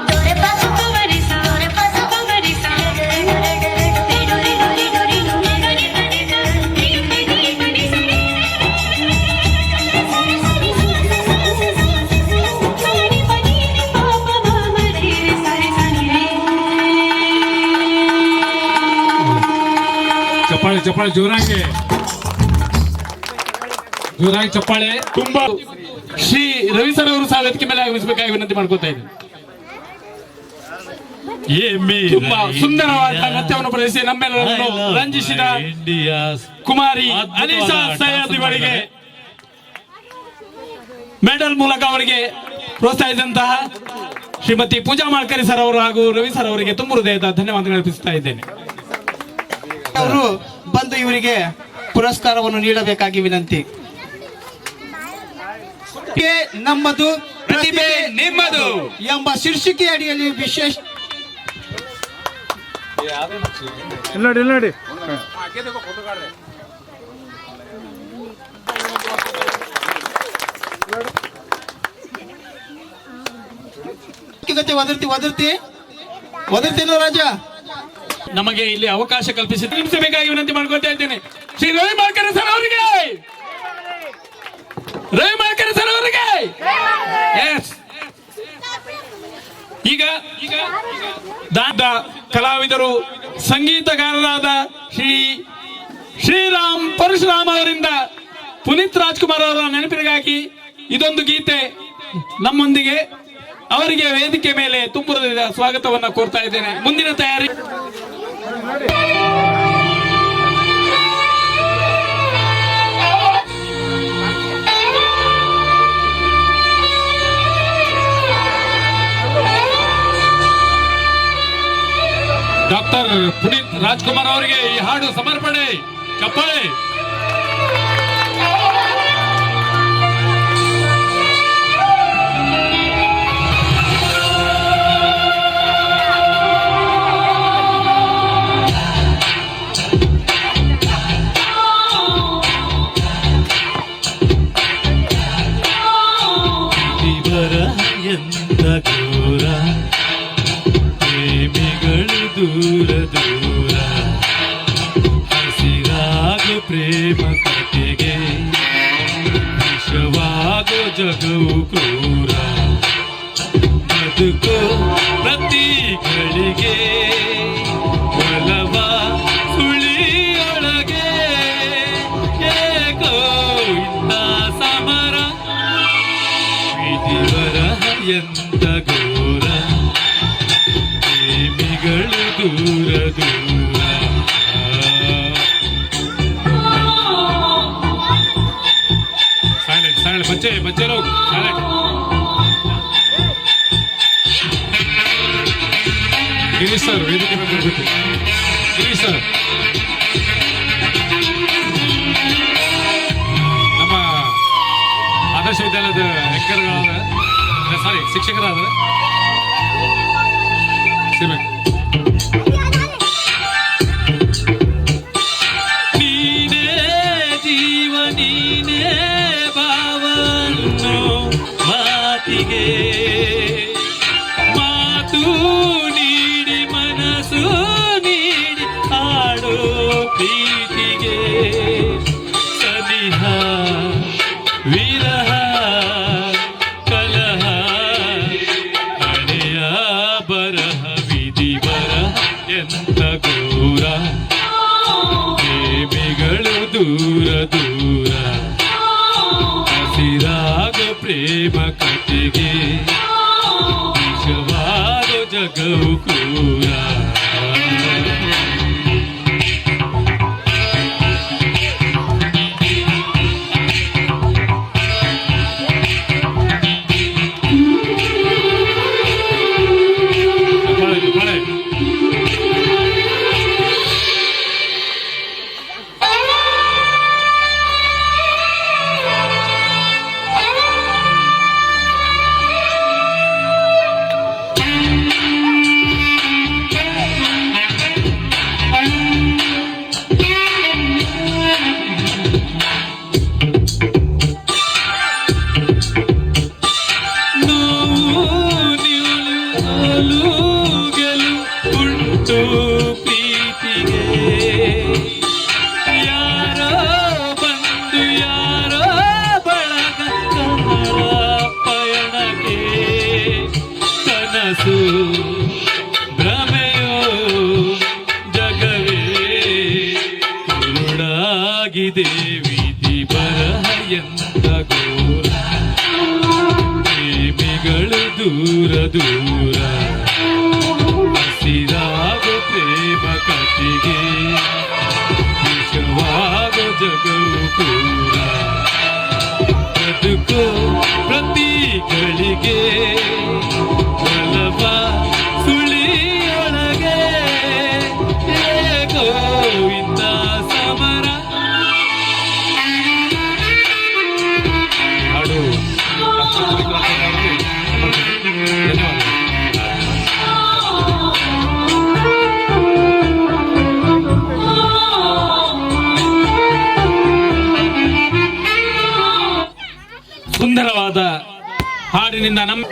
dore paso, pamarisa, dore paso, pamarisa। डोरी डोरी डोरी डोरी डोरी ಚಪ್ಪಾಳೆ ಚಪ್ಪಾಳೆ ಜೋರಾಗಿ ಜೋರಾಗಿ ಚಪ್ಪಾಳೆ ತುಂಬಾ ಶ್ರೀ ರವಿ ಸರ್ ಅವರು ಸಹ ವೇದಿಕೆ ಮೇಲೆ ಆಗಮಿಸಬೇಕಾಗಿ ವಿನಂತಿ ಮಾಡ್ಕೊತಾ ಇದ್ದೀನಿ. ತುಂಬಾ ಸುಂದರವಾದ ನೃತ್ಯವನ್ನು ಪ್ರದರ್ಶಿಸಿ ನಮ್ಮೆಲ್ಲರನ್ನು ರಂಜಿಸಿದ ಕುಮಾರಿ ಅನೀಸಾ ಸೈಯದ್ ಇವರಿಗೆ ಮೆಡಲ್ ಮೂಲಕ ಅವರಿಗೆ ಪ್ರೋತ್ಸಾಹಿಸಿದಂತಹ ಶ್ರೀಮತಿ ಪೂಜಾ ಮಾಳ್ಕರಿ ಸರ್ ಅವರು ಹಾಗೂ ರವಿ ಸರ್ ಅವರಿಗೆ ತುಂಬ ಹೃದಯದ ಧನ್ಯವಾದಗಳು ಅರ್ಪಿಸ್ತಾ ಇದ್ದೇನೆ. ಅವರು ಬಂದು ಇವರಿಗೆ ಪುರಸ್ಕಾರವನ್ನು ನೀಡಬೇಕಾಗಿ ವಿನಂತಿ. ನಮ್ಮದು ಪ್ರತಿಭೆ ನಿಮ್ಮದು ಎಂಬ ಶೀರ್ಷಿಕೆ ಅಡಿಯಲ್ಲಿ ವಿಶೇಷ ನೋಡಿ ಒದರ್ತೀನೋ ರಾಜ. ನಮಗೆ ಇಲ್ಲಿ ಅವಕಾಶ ಕಲ್ಪಿಸಿ ತಿಳಿಸಬೇಕಾಗಿ ವಿನಂತಿ ಮಾಡ್ಕೊಳ್ತಾ ಇದ್ದೇನೆ. ಶ್ರೀ ರವಿ ಮಾಳ್ಕರಿ ಸರ್ ಅವರಿಗೆ, ರವಿ ಮಾಳ್ಕರಿ ಸರ್ ಅವರಿಗೆ. ಈಗ ಕಲಾವಿದರು ಸಂಗೀತಗಾರರಾದ ಶ್ರೀರಾಮ್ ಪರಶುರಾಮ್ ಅವರಿಂದ ಪುನೀತ್ ರಾಜ್ಕುಮಾರ್ ಅವರ ನೆನಪಿಗಾಗಿ ಇದೊಂದು ಗೀತೆ ನಮ್ಮೊಂದಿಗೆ ಅವರಿಗೆ ವೇದಿಕೆ ಮೇಲೆ ತುಂಬುರದ ಸ್ವಾಗತವನ್ನ ಕೋರ್ತಾ ಇದ್ದೇನೆ. ಮುಂದಿನ ತಯಾರಿ ಡಾಕ್ಟರ್ ಪುನೀತ್ ರಾಜ್ಕುಮಾರ್ ಅವರಿಗೆ ಈ ಹಾಡು ಸಮರ್ಪಣೆ. ಚಪ್ಪಾಳೆ. ಎಂತ ಘೋರ ಪ್ರೇಮಿಗಳು ದೂರ ದೂರ ಹಸಿರಾಗೋ ಪ್ರೇಮ ಕಥೆಗೆ ವಿಷವಾಗೋ ಜಗವು ಕ್ರೂರ ಬದುಕೋ ಪ್ರತಿಗಳಿಗೆ ಒಲವ ಸುಳಿಯೊಳಗೆ ಏಕೋ ಇಂದ ಸಮರ ವಿಧಿವರಹ ಎಂತ ಘೋರ ಪ್ರೇಮಿಗಳು ದೂರ ದೂರ. ಸೈಲೆಂಟ್ ಸೈಲೆಂಟ್ बच्चे लोग सैलेंट. ಗಿರೀಶ್ ಸರ್ ವೇದಿಕೆ ಮೇಲೆ ಬರಬೇಕು. ಗಿರೀಶ್ ಸರ್ ನಮ್ಮ ಆದರ್ಶ ವಿದ್ಯಾಲಯದ ಲೆಕ್ಚರ್ಗಳಾದ ಶಿಕ್ಷಕರಾದ ನೀನೇ ಜೀವ ನೀನೇ ಭಾವನು ಮಾತಿಗೆ ಮಾತು ನೀಡಿ ಮನಸ್ಸು ನೀಡಿ ಆಡೋ ಪ್ರೀತಿಗೆ ಸನಿಹ ವಿರಹ ಕಲಹ ಹಣೆಯ ಬರಹ ವಿಧಿ ಬರಹ ಎಂತ ಘೋರ ಪ್ರೇಮಿಗಳು ದೂರ ದೂರ ಹಸಿರಾಗೋ ಪ್ರೇಮ ಕಥೆಗೆ ವಿಷವಾಗೋ ಜಗವು ಕ್ರೂರ. ಪ್ರೀತಿಗೆ ಯಾರೋ ಬಂದು ಯಾರೋ ಬಳಗ ಕನ್ನಡ ಪಯಣಕ್ಕೆ ಕನಸು ಭ್ರಮೆಯೋ ಜಗವೇ ಕುರುಡಾಗಿದೆ ವಿಧಿ ಬರಹ ಎಂತ ಘೋರ ಪ್ರೇಮಿಗಳು ದೂರ ದೂರ ಹಸಿರಾಗೋ ಪ್ರೇಮ ಕಥೆಗೆ ವಿಷವಾಗೋ ಜಗವು ಕ್ರೂರ ಬದುಕೋ ಪ್ರತಿಗಳಿಗೆ ಒಲವ ಸುಳಿಯೊಳಗೆ ಏಕೋ ಇಂದ ಸಮರ. ಹಾಡು ಧನ್ಯವಾದ. ಸುಂದರವಾದ ಹಾಡಿನಿಂದ ನಮ್ಮ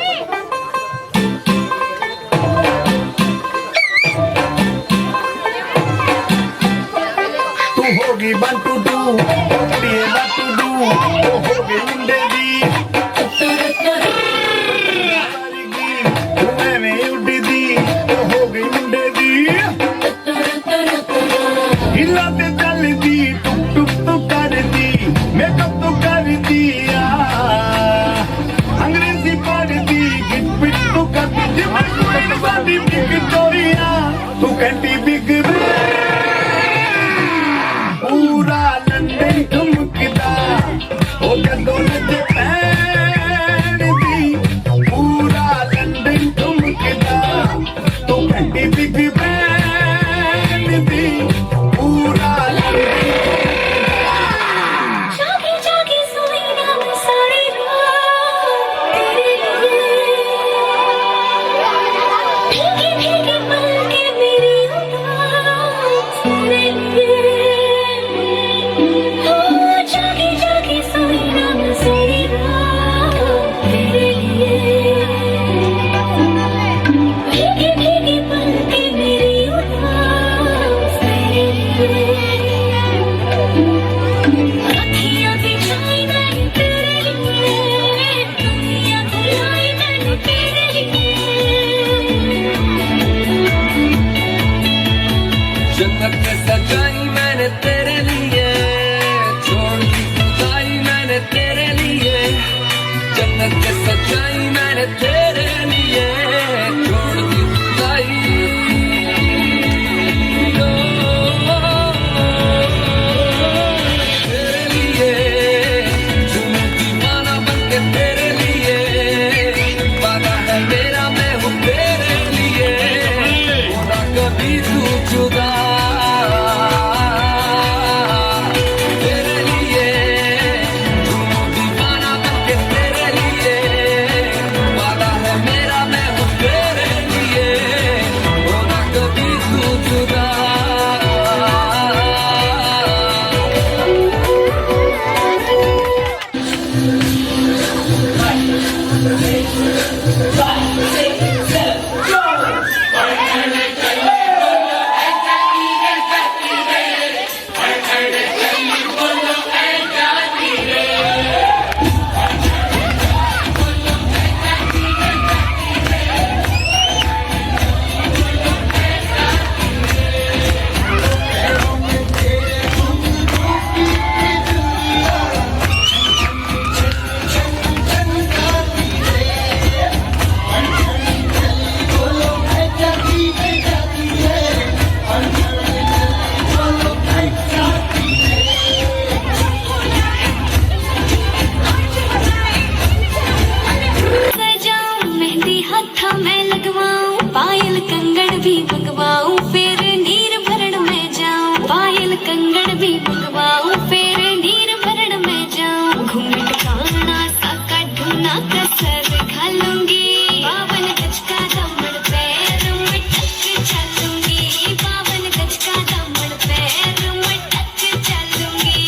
तू होगी बंटू टू ये बंटू टू तो होगी मुंडेदी मैं उड़ी दी तो होगी मुंडेदी हिलाते चल दी टुक टुक तो कर दी मेकअप तो कर दिया अंग्रेजी पढ़ दी गिट पिट तो कर दी मैं विक्टोरिया तू कहती बिग पूरा लंदन ठुमकदा ओ जदों नच पैण दी पूरा लंदन ठुमकदा तू कहती बिग बैंड पायल कंगन भी मंगवाऊं फिर नीर भरण में जाऊं घूंघट काना साका ढूंढना कसर घालूंगी बावन गज का दामन पैर मटक चलूंगी बावन गज का दामन पैर मटक चलूंगी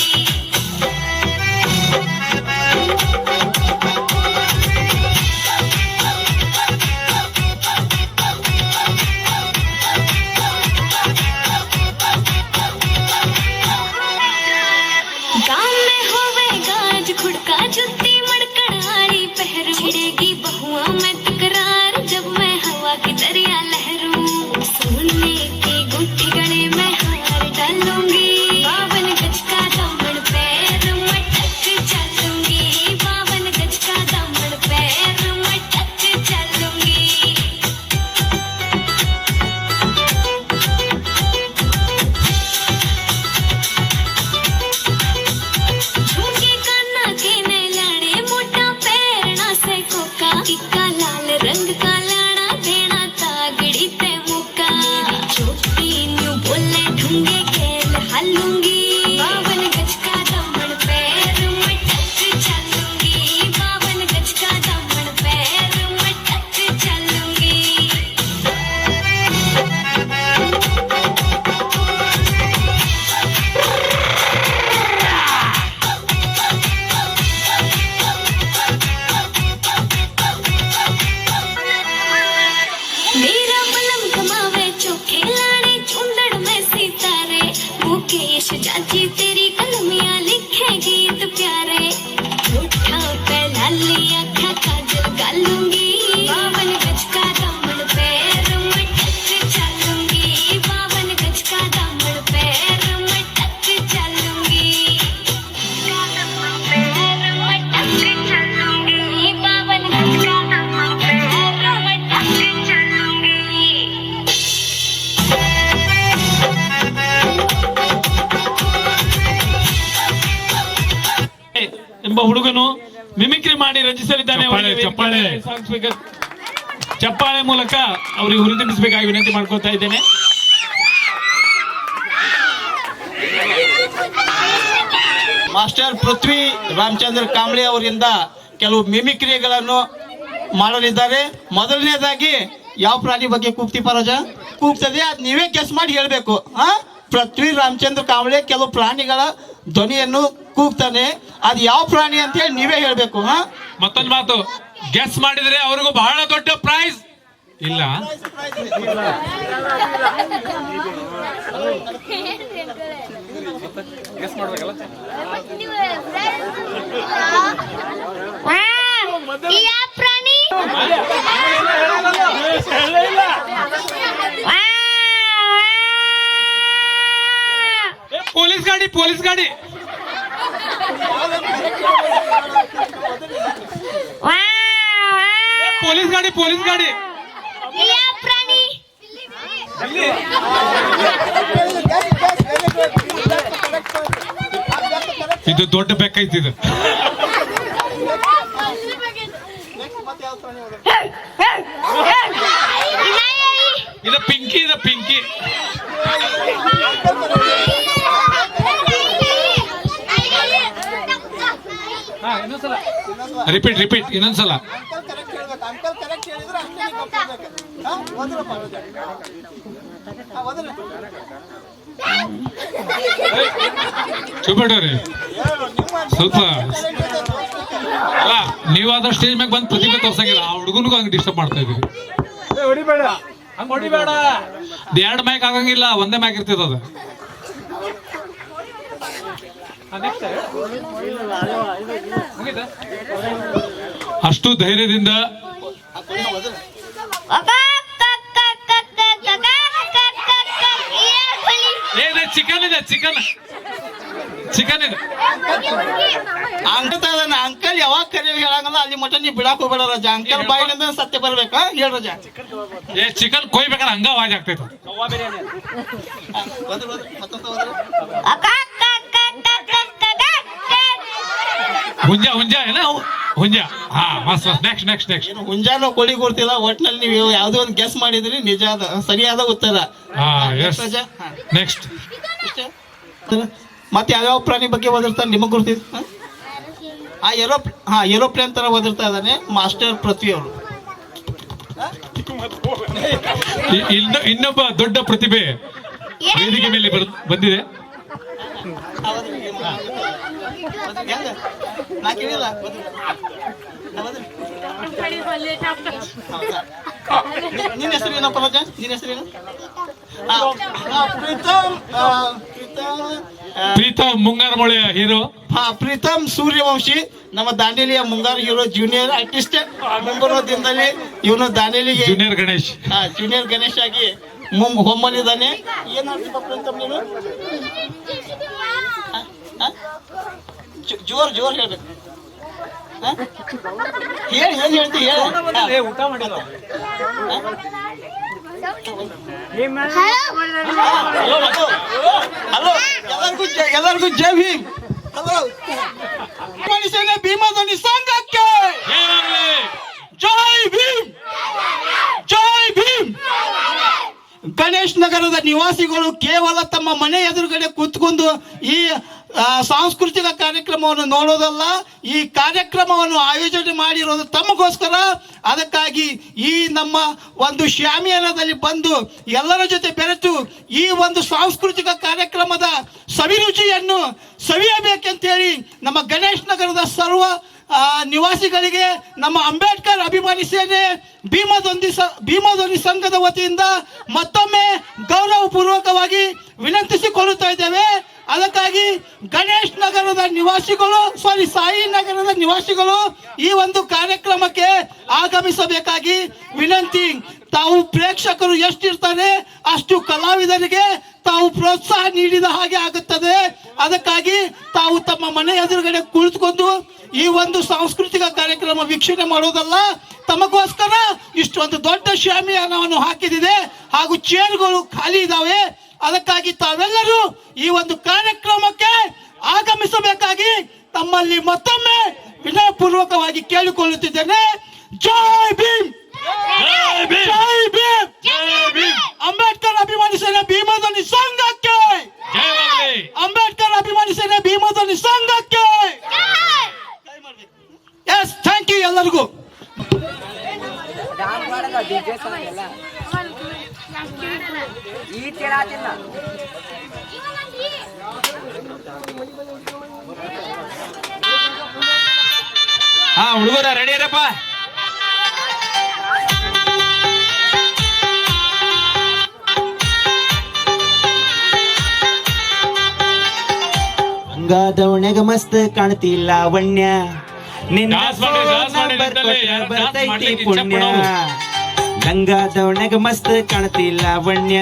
गाँव में होवे गाज खुड़का जुत्ती मड़कड़ाड़ी पहर छिड़ेगी बहुआ में तकरार जब मैं हवा की दरिया लहरूं सोने की गुट्ठी गले में हार डालूंगी बावन गज का दामन पैर मटक चलूंगी बावन गज का दामन पैर मटक चलूंगी झुमके काना के नैलाने मोटा पैरना से कोका टिक्का लाल रंग का लाना देना तागड़ी ते मुक्का चोटी न्यू बोले ढूंगे खेल हालूंगी बावन गज का दामन पैर मटक चलूंगी बावन गज का दामन पैर मटक चलूंगी मेरा बलम कमावे चोखे लाड़े चुंदड़ में सितारे मुकेश चाची तेरी कलमियां लिखे गीत प्यारे होठा पे लाली आँखा काजल गालूंगी बावन गज का दामन पैर मटक चलूंगी बावन गज का दामन पैर मटक चलूंगी पैर मटक चलूंगी बावन गज का दामन पैर मटक चलूंगी ಎಂಬ ಹುಡುಗನು ಮಿಮಿಕ್ರಿ ಮಾಡಿ ರಂಜಿಸಲಿದ್ದಾನೆ ಚಪ್ಪಾಳೆ, ಅವನಿಗೆ ಚಪ್ಪಾಳೆ. ಸಾಂಗ್ ಸ್ಪೀಕರ್ ಚಪ್ಪಾಳೆ ಮೂಲಕ ಅವರಿಗೆ ಹುರಿದುಂಬಿಸಬೇಕಾಗಿ ವಿನಂತಿ ಮಾಡ್ಕೊತಾ ಇದ್ದೇನೆ. ಮಾಸ್ಟರ್ ಪೃಥ್ವಿ ರಾಮಚಂದ್ರ ಕಾಂಬ್ಳೆ ಅವರಿಂದ ಕೆಲವು ಮಿಮಿಕ್ರಿಗಳನ್ನು ಮಾಡಲಿದ್ದಾರೆ. ಮೊದಲನೇದಾಗಿ ಯಾವ ಪ್ರಾಣಿ ಬಗ್ಗೆ ಕೂಗ್ತಿ ಪರಜ ಕೂಗ್ತದೆ ಅದು ನೀವೇ ಗೆಸ್ ಮಾಡಿ ಹೇಳ್ಬೇಕು. ಪೃಥ್ವಿ ರಾಮಚಂದ್ರ ಕಾಂಬ್ಳೆ ಕೆಲವು ಪ್ರಾಣಿಗಳ ಧ್ವನಿಯನ್ನು ಕೂಗ್ತಾನೆ, ಅದು ಯಾವ ಪ್ರಾಣಿ ಅಂತ ಹೇಳಿ ನೀವೇ ಹೇಳ್ಬೇಕು. ಮತ್ತೊಂದು ಮಾತು, ಗೆಸ್ ಮಾಡಿದ್ರೆ ಅವ್ರಿಗೂ ಬಹಳ ದೊಡ್ಡ ಪ್ರೈಸ್ ಇಲ್ಲ. ಪ್ರಾಣಿ ಪೊಲೀಸ್ ಗಾಡಿ, ಪೊಲೀಸ್ ಗಾಡಿ. ಪೊಲೀಸ್ ಗಾಡಿ, ಪೊಲೀಸ್ ಗಾಡಿ. ಪ್ರಾಣಿ ಇದು ದೊಡ್ಡ ಬೆಕ್ಕೈತಿ ಇದು. ಇದು ಪಿಂಕಿ, ಇದು ಪಿಂಕಿ. ರಿಪೀಟ್ ರಿಪೀಟ್ ಇನ್ನೊಂದ್ಸಲ. ಚುಬೇಡ್ರಿ ಸ್ವಲ್ಪ ಅಲ್ಲ, ನೀವಾದ ಸ್ಟೇಜ್ ಮ್ಯಾಗ ಬಂದು ಪ್ರತಿಭೆ ತೋರ್ಸಂಗಿಲ್ಲ. ಆ ಹುಡುಗನಿಗೂ ಹಂಗೆ ಡಿಸ್ಟರ್ಬ್ ಮಾಡ್ತಾ ಇದೀವಿ. ಹೊಡಿಬೇಡ, ಹಂಗ ಹೊಡಿಬೇಡ. ಎರಡು ಮೈಕ್ ಆಗಂಗಿಲ್ಲ, ಒಂದೇ ಮೈಕ್ ಇರ್ತದ ಅದು. ಅಷ್ಟು ಧೈರ್ಯದಿಂದ ಚಿಕನ್ ಇದೆ, ಚಿಕನ್ ಚಿಕನ್ ಇದೆ. ಅಂಕಲ್ ಯಾವಾಗ ಕರೀಲಿ ಹೇಳಂಗಲ್ಲ ಅಲ್ಲಿ ಮಟ್ಟ ನೀ ಬಿಡಾಕ್ ಹೋಗ್ಬೇಡ ರಜ. ಅಂಕಲ್ ಬಾಯಿನಿಂದ ಸತ್ಯ ಬರ್ಬೇಕಾ ಹೇಳ ರಜ. ಏ ಚಿಕನ್ ಕೊಯ್ಬೇಕಾದ್ರೆ ಹಂಗ ವಾಜ್ ಆಗ್ತೈತ. ಹುಂಜ ಹುಂಜ ಏನ ಹುಂಜ. ಹಾ ಮಸ್ತ್ ಮಸ್ತ್. Next next next. ಹುಂಜಾನು ಕೋಳಿ ಕೊಡ್ತಿಲ್ಲ, ಒಟ್ನಲ್ಲಿ ನೀವು ಯಾವ್ದೋ ಒಂದು ಗೆಸ್ ಮಾಡಿದ್ರಿ, ನಿಜ ಸರಿಯಾದ ಉತ್ತರ. ಹಾ ಎಸ್. ನೆಕ್ಸ್ಟ್ ಮತ್ತೆ ಯಾವ್ಯಾವ ಪ್ರಾಣಿ ಬಗ್ಗೆ ಓದಿರ್ತಾನೆ ನಿಮಗೆ ಗೊತ್ತಿದೆ? ಏರೋಪ್ಲೇನ್ ತರ ಓದಿರ್ತಾ ಇದ್ದಾನೆ ಮಾಸ್ಟರ್ ಪೃಥ್ವಿ ಅವರು. ಇನ್ನೊಬ್ಬ ದೊಡ್ಡ ಪ್ರತಿಭೆ ವೇದಿಕೆ ಮೇಲೆ ಬಂದಿದೆ. ನಿನ್ನ ಹೆಸರೇನಪ್ಪ ರಾಜ? ನಿನ್ನ ಹೆಸರೇನು? ಪ್ರೀತಮ್ ಮುಂಗಾರು ಮೊಳೆಯ ಹೀರೋ. ಪ್ರೀತಮ್ ಸೂರ್ಯವಂಶಿ ನಮ್ಮ ದಾಂಡೇಲಿಯ ಮುಂಗಾರು ಹೀರೋ, ಜೂನಿಯರ್ ಆರ್ಟಿಸ್ಟ್. ಮುಂಬರುವ ದಿನದಲ್ಲಿ ಇವನು ದಾಂಡೇಲಿಗೆ ಜೂನಿಯರ್ ಗಣೇಶ್ ಆಗಿ ಹೊಮ್ಮಲಿದ್ದಾನೆ. ಏನ್ ಮಾಡ್ತೀಪ ಪ್ರೀತಮ್ ನೀನು? ಜೋರ್ ಹೇಳ್ಬೇಕು. ಹೇಳಿ ಏನ್ ಹೇಳ್ತಿ ಹೇಳಿ. ಊಟ ಮಾಡಿಲ್ಲ. ಹಲೋ ಎಲ್ಲರಿಗೂ ಜೈ ಭೀಮ್. ಹಲೋ ಸೇನೆ ಭೀಮಧ್ವನಿ ಸಂಘಕ್ಕೆ ಜೈ ಭೀಮ್, ಜೈ ಭೀಮ್. ಗಣೇಶ್ ನಗರದ ನಿವಾಸಿಗಳು ಕೇವಲ ತಮ್ಮ ಮನೆ ಎದುರುಗಡೆ ಕೂತ್ಕೊಂಡು ಈ ಸಾಂಸ್ಕೃತಿಕ ಕಾರ್ಯಕ್ರಮವನ್ನು ನೋಡೋದಲ್ಲ, ಈ ಕಾರ್ಯಕ್ರಮವನ್ನು ಆಯೋಜನೆ ಮಾಡಿರೋದು ತಮಗೋಸ್ಕರ. ಅದಕ್ಕಾಗಿ ಈ ನಮ್ಮ ಒಂದು ಶಾಮಿಯಾನದಲ್ಲಿ ಬಂದು ಎಲ್ಲರ ಜೊತೆ ಬೆರೆತು ಈ ಒಂದು ಸಾಂಸ್ಕೃತಿಕ ಕಾರ್ಯಕ್ರಮದ ಸವಿರುಚಿಯನ್ನು ಸವಿಯಬೇಕಂತೇಳಿ ನಮ್ಮ ಗಣೇಶ್ ನಗರದ ಸರ್ವ ನಿವಾಸಿಗಳಿಗೆ ನಮ್ಮ ಅಂಬೇಡ್ಕರ್ ಅಭಿಮಾನಿ ಸೇನೆ ಭೀಮಧ್ವನಿ ಸಂಘದ ವತಿಯಿಂದ ಮತ್ತೊಮ್ಮೆ ಗೌರವಪೂರ್ವಕವಾಗಿ ವಿನಂತಿಸಿಕೊಳ್ಳುತ್ತಾ ಇದ್ದೇವೆ. ಅದಕ್ಕಾಗಿ ಗಣೇಶ್ ನಗರದ ನಿವಾಸಿಗಳು ಸಾಯಿ ನಗರದ ನಿವಾಸಿಗಳು ಈ ಒಂದು ಕಾರ್ಯಕ್ರಮಕ್ಕೆ ಆಗಮಿಸಬೇಕಾಗಿ ವಿನಂತಿ. ತಾವು ಪ್ರೇಕ್ಷಕರು ಎಷ್ಟಿರ್ತಾರೆ ಅಷ್ಟು ಕಲಾವಿದರಿಗೆ ತಾವು ಪ್ರೋತ್ಸಾಹ ನೀಡಿದ ಹಾಗೆ ಆಗುತ್ತದೆ. ಅದಕ್ಕಾಗಿ ತಾವು ತಮ್ಮ ಮನೆ ಎದುರುಗಡೆ ಕುಳಿತುಕೊಂಡು ಈ ಒಂದು ಸಾಂಸ್ಕೃತಿಕ ಕಾರ್ಯಕ್ರಮ ವೀಕ್ಷಣೆ ಮಾಡೋದಲ್ಲ, ತಮಗೋಸ್ಕರ ಇಷ್ಟೊಂದು ದೊಡ್ಡ ಶಾಮಿಯಾನವನ್ನು ಹಾಕಿದಿದೆ ಹಾಗೂ ಚೇರ್ಗಳು ಖಾಲಿ ಇದಾವೆ. ಅದಕ್ಕಾಗಿ ತಾವೆಲ್ಲರೂ ಈ ಒಂದು ಕಾರ್ಯಕ್ರಮಕ್ಕೆ ಆಗಮಿಸಬೇಕಾಗಿ ತಮ್ಮಲ್ಲಿ ಮತ್ತೊಮ್ಮೆ ವಿನಯಪೂರ್ವಕವಾಗಿ ಕೇಳಿಕೊಳ್ಳುತ್ತಿದ್ದೇನೆ. ಜೈ ಭೀಮ್, ಜೈ ಭೀಮ್, ಅಂಬೇಡ್ಕರ್ ಅಭಿಮಾನಿ ಸೇನೆ ಭೀಮಧ್ವನಿ ಸಂಘಕ್ಕೆ, ಅಂಬೇಡ್ಕರ್ ಅಭಿಮಾನಿ ಸೇನೆ ಭೀಮಧ್ವನಿ ಸಂಘಕ್ಕೆ. ಎಸ್, ಥ್ಯಾಂಕ್ ಯು ಎಲ್ಲರಿಗೂ. ಹುಡುಗರ ರೆಡಿ ಇರಪ್ಪ. ಗಂಗಾದವಣೆಗ ಮಸ್ತ್ ಕಾಣ್ತಿಲ್ಲ ಲಾವಣ್ಯ, ನಿನ್ನ ಬರ್ತೈತಿ ಪುಣ್ಯ. ಗಂಗಾದವಣೆಗ ಮಸ್ತ್ ಕಾಣ್ತಿಲ್ಲ ಲಾವಣ್ಯ,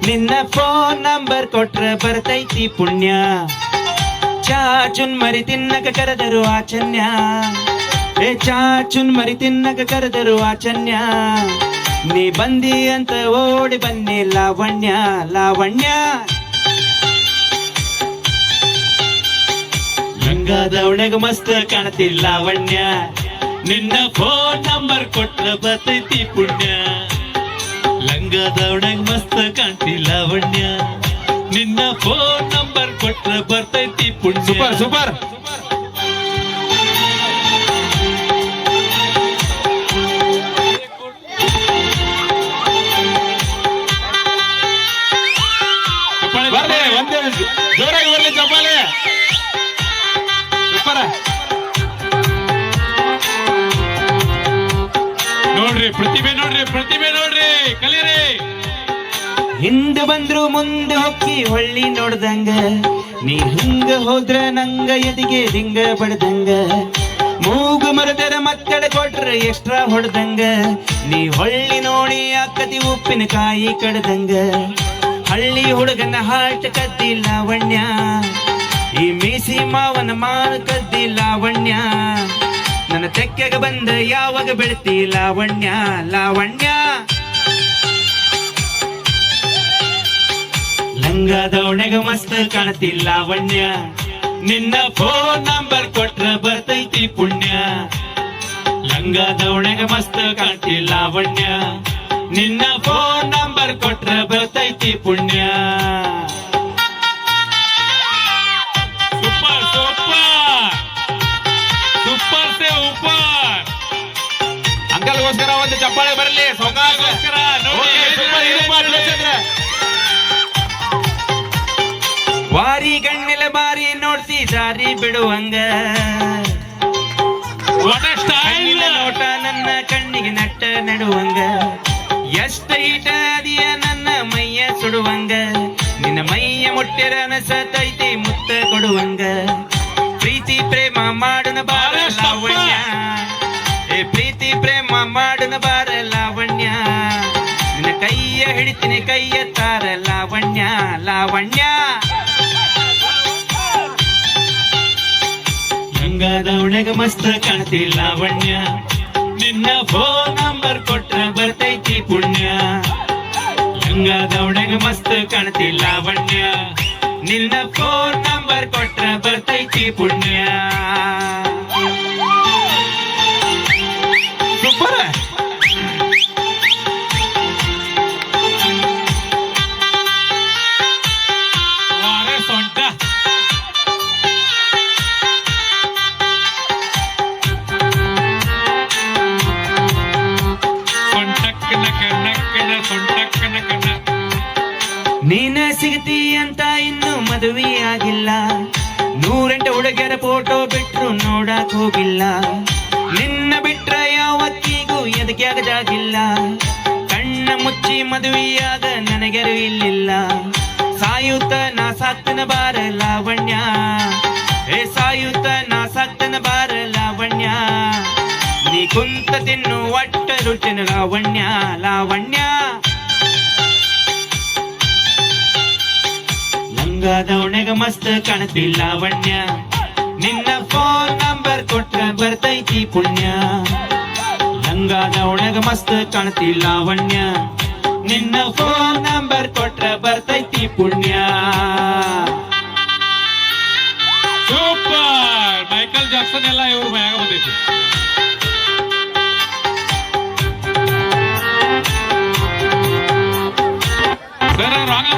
ನಿನ್ನ ಫೋನ್ ನಂಬರ್ ಕೊಟ್ರ ಬರ್ತೈತಿ ಪುಣ್ಯ. ಚಾಚುನ್ ಮರಿ ತಿನ್ನಕ ಕರೆದರು ಆಚನ್ಯ, ಚಾಚುನ್ ಮರಿ ತಿನ್ನಕ ಕರೆದರು ಆಚನ್ಯ. ನೀ ಬಂದಿ ಅಂತ ಓಡಿ ಬನ್ನಿ ಲಾವಣ್ಯ, ಲಾವಣ್ಯ. ಗಂಗಾದವಣೆಗ ಮಸ್ತ್ ಕಾಣ್ತಿಲ್ಲ ಲಾವಣ್ಯ, ನಿನ್ನ ಫೋನ್ ನಂಬರ್ ಕೊಟ್ರ ಬರ್ತೈತಿ ಪುಣ್ಯ. ಲಂಗದವಣೆಗ ಮಸ್ತ್ ಕಾಣ್ತಿಲ್ಲ ಲಾವಣ್ಯ, ನಿನ್ನ ಫೋನ್ ನಂಬರ್ ಕೊಟ್ರ ಬರ್ತೈತಿ ಪುಣ್ಯ. Super super. ಜೋರಾಗಿ ಬರ್ಲಿ ಚಪ್ಪಾಳೆ. ನೋಡ್ರಿ ಪ್ರತಿಭೆ, ನೋಡ್ರಿ ಪ್ರತಿಭೆ, ನೋಡ್ರಿ ಕಲೀರಿ. ಹಿಂದೆ ಬಂದ್ರು ಮುಂದೆ ಹೊಕ್ಕಿ ಹೊಳ್ಳಿ ನೋಡ್ದಂಗ, ನೀ ಹಿಂಗ ಹೋದ್ರ ನಂಗ ಎದಿಗೆ ದಿಂಗ ಬಡ್ದಂಗ. ಮೂಗು ಮರದರ ಮಕ್ಕಳ ಕೊಟ್ರ ಎಕ್ಸ್ಟ್ರಾ ಹೊಡ್ದಂಗ, ನೀ ಹೊಳ್ಳಿ ನೋಡಿ ಅಕ್ಕದಿ ಉಪ್ಪಿನಕಾಯಿ ಕಡ್ದಂಗ. ಹಳ್ಳಿ ಹುಡುಗನ ಹಾರ್ಟ್ ಕದ್ದಿ ಲಾವಣ್ಯ, ಈ ಮೀಸಿ ಮಾವನ ಮಾನ ಕದ್ದಿ ಲಾವಣ್ಯ. ನನ್ನ ತೆಕ್ಕೆಗೆ ಬಂದ ಯಾವಾಗ ಬೆಳ್ತಿ ಲಾವಣ್ಯ, ಲಾವಣ್ಯ. ಲಂಗದವಣೆಗ ಮಸ್ತ್ ಕಾಣ್ತಿಲ್ಲ ಲಾವಣ್ಯ, ನಿನ್ನ ಫೋನ್ ನಂಬರ್ ಕೊಟ್ರ ಬರ್ತೈತಿ ಪುಣ್ಯ. ಲಂಗದವಣೆಗ ಮಸ್ತ್ ಕಾಣ್ತಿಲ್ಲ ಲಾವಣ್ಯ, ನಿನ್ನ ಫೋನ್ ನಂಬರ್ ಕೊಟ್ರ ಬರ್ತೈತಿ ಪುಣ್ಯ. ಅವ್ರಿಗೋಸ್ಕರ ಒಂದು ಚಪ್ಪಾಳೆ ಬರಲಿ ಸೌಕಾಶ. Okay, super, ಇರಪ್ಪ, ತುಳಸಿದ್ರ. ವಾರಿ ಗಣ್ಣಿಲ ಬಾರಿ ನೋಡ್ತಿ ದಾರಿ ಬಿಡುವಂಗ ಕಣ್ಣಿನ ನೋಟ ನನ್ನ ಕಣ್ಣಿಗೆ ನಟ್ಟ ನಡುವಂಗ ಎಷ್ಟ ಈಟ ಅದಿಯ ನನ್ನ ಮೈಯ ಸುಡುವಂಗ ನಿನ್ನ ಮೈಯ ಮುಟ್ಟಿರ ಅನಸತೈತಿ ಮುತ್ತ ಕೊಡುವಂಗ ಪ್ರೀತಿ ಪ್ರೇಮ ಮಾಡುನ ಬಾರ ಲಾವಣ್ಯ ಪ್ರೀತಿ ಪ್ರೇಮ ಮಾಡುನ ಬಾರ ಲಾವಣ್ಯ ನಿನ್ನ ಕೈಯ ಹಿಡಿತೀನಿ ಕೈಯ ತಾರ ಲಾವಣ್ಯ ಲಾವಣ್ಯ ಗಂಗಾದವಣೆಗ ಮಸ್ತ ಕಾಣ್ತಿ ಲಾವಣ್ಯ ನಿನ್ನ ಫೋನ್ ನಂಬರ್ ಕೊಟ್ರ ಬರ್ತೈತಿ ಪುಣ್ಯ ಗಂಗಾದವಣೆಗ ಮಸ್ತ ಕಾಣ್ತಿ ಲಾವಣ್ಯ ನಿನ್ನ ಫೋನ್ ನಂಬರ್ ಕೊಟ್ರ ಬರ್ತೈತಿ ಪುಣ್ಯ ಸೂಪರ್ ಸೊಂಟ ನೀನ ಸಿಗತಿ ಅಂತ ಇನ್ನು ಮದುವೆ ಆಗಿಲ್ಲ 108 ಹುಡುಗಿಯರ ಫೋಟೋ ಬಿಟ್ರು ನೋಡಕ್ ಹೋಗಿಲ್ಲ ನಿನ್ನ ಬಿಟ್ರ ಯಾವತ್ತಿಗೂ ಎದಕ್ಕೆ ಆಗದಾಗಿಲ್ಲ ಕಣ್ಣ ಮುಚ್ಚಿ ಮದುವೆಯಾದ ನನಗೆರು ಇಲ್ಲಿಲ್ಲ ಸಾಯುತ್ತ ನಾ ಸಾಕ್ತನ ಬಾರ ಲಾವಣ್ಯ ಸಾಯುತ್ತ ನಾ ಸಾಕ್ತನ ಬಾರ ಲಾವಣ್ಯ ನೀ ಕುಂತ ತಿನ್ನು ಒಟ್ಟ ರುಚಿನ ಲಾವಣ್ಯ ಲಾವಣ್ಯ ಲಂಗಾದವಣೆಗ ಮಸ್ತ್ ಕಾಣ್ತಿ ಲಾವಣ್ಯ ನಿನ್ನ ಫೋನ್ ನಂಬರ್ ಕೊಟ್ರ ಬರ್ತೈತಿ ಪುಣ್ಯ ಲಂಗಾದವಣೆಗ ಮಸ್ತ್ ಕಾಣ್ತಿ ಲಾವಣ್ಯ ನಿನ್ನ ಫೋನ್ ನಂಬರ್ ಕೊಟ್ರ ಬರ್ತೈತಿ ಪುಣ್ಯ ಸೂಪರ್ ಮೈಕಲ್ ಜಾಕ್ಸನ್ ಎಲ್ಲ ಇವ್ರು ಮೈಯಾಗ ಬಂದೈತಿ ಸರ್ ರಾಂಗ್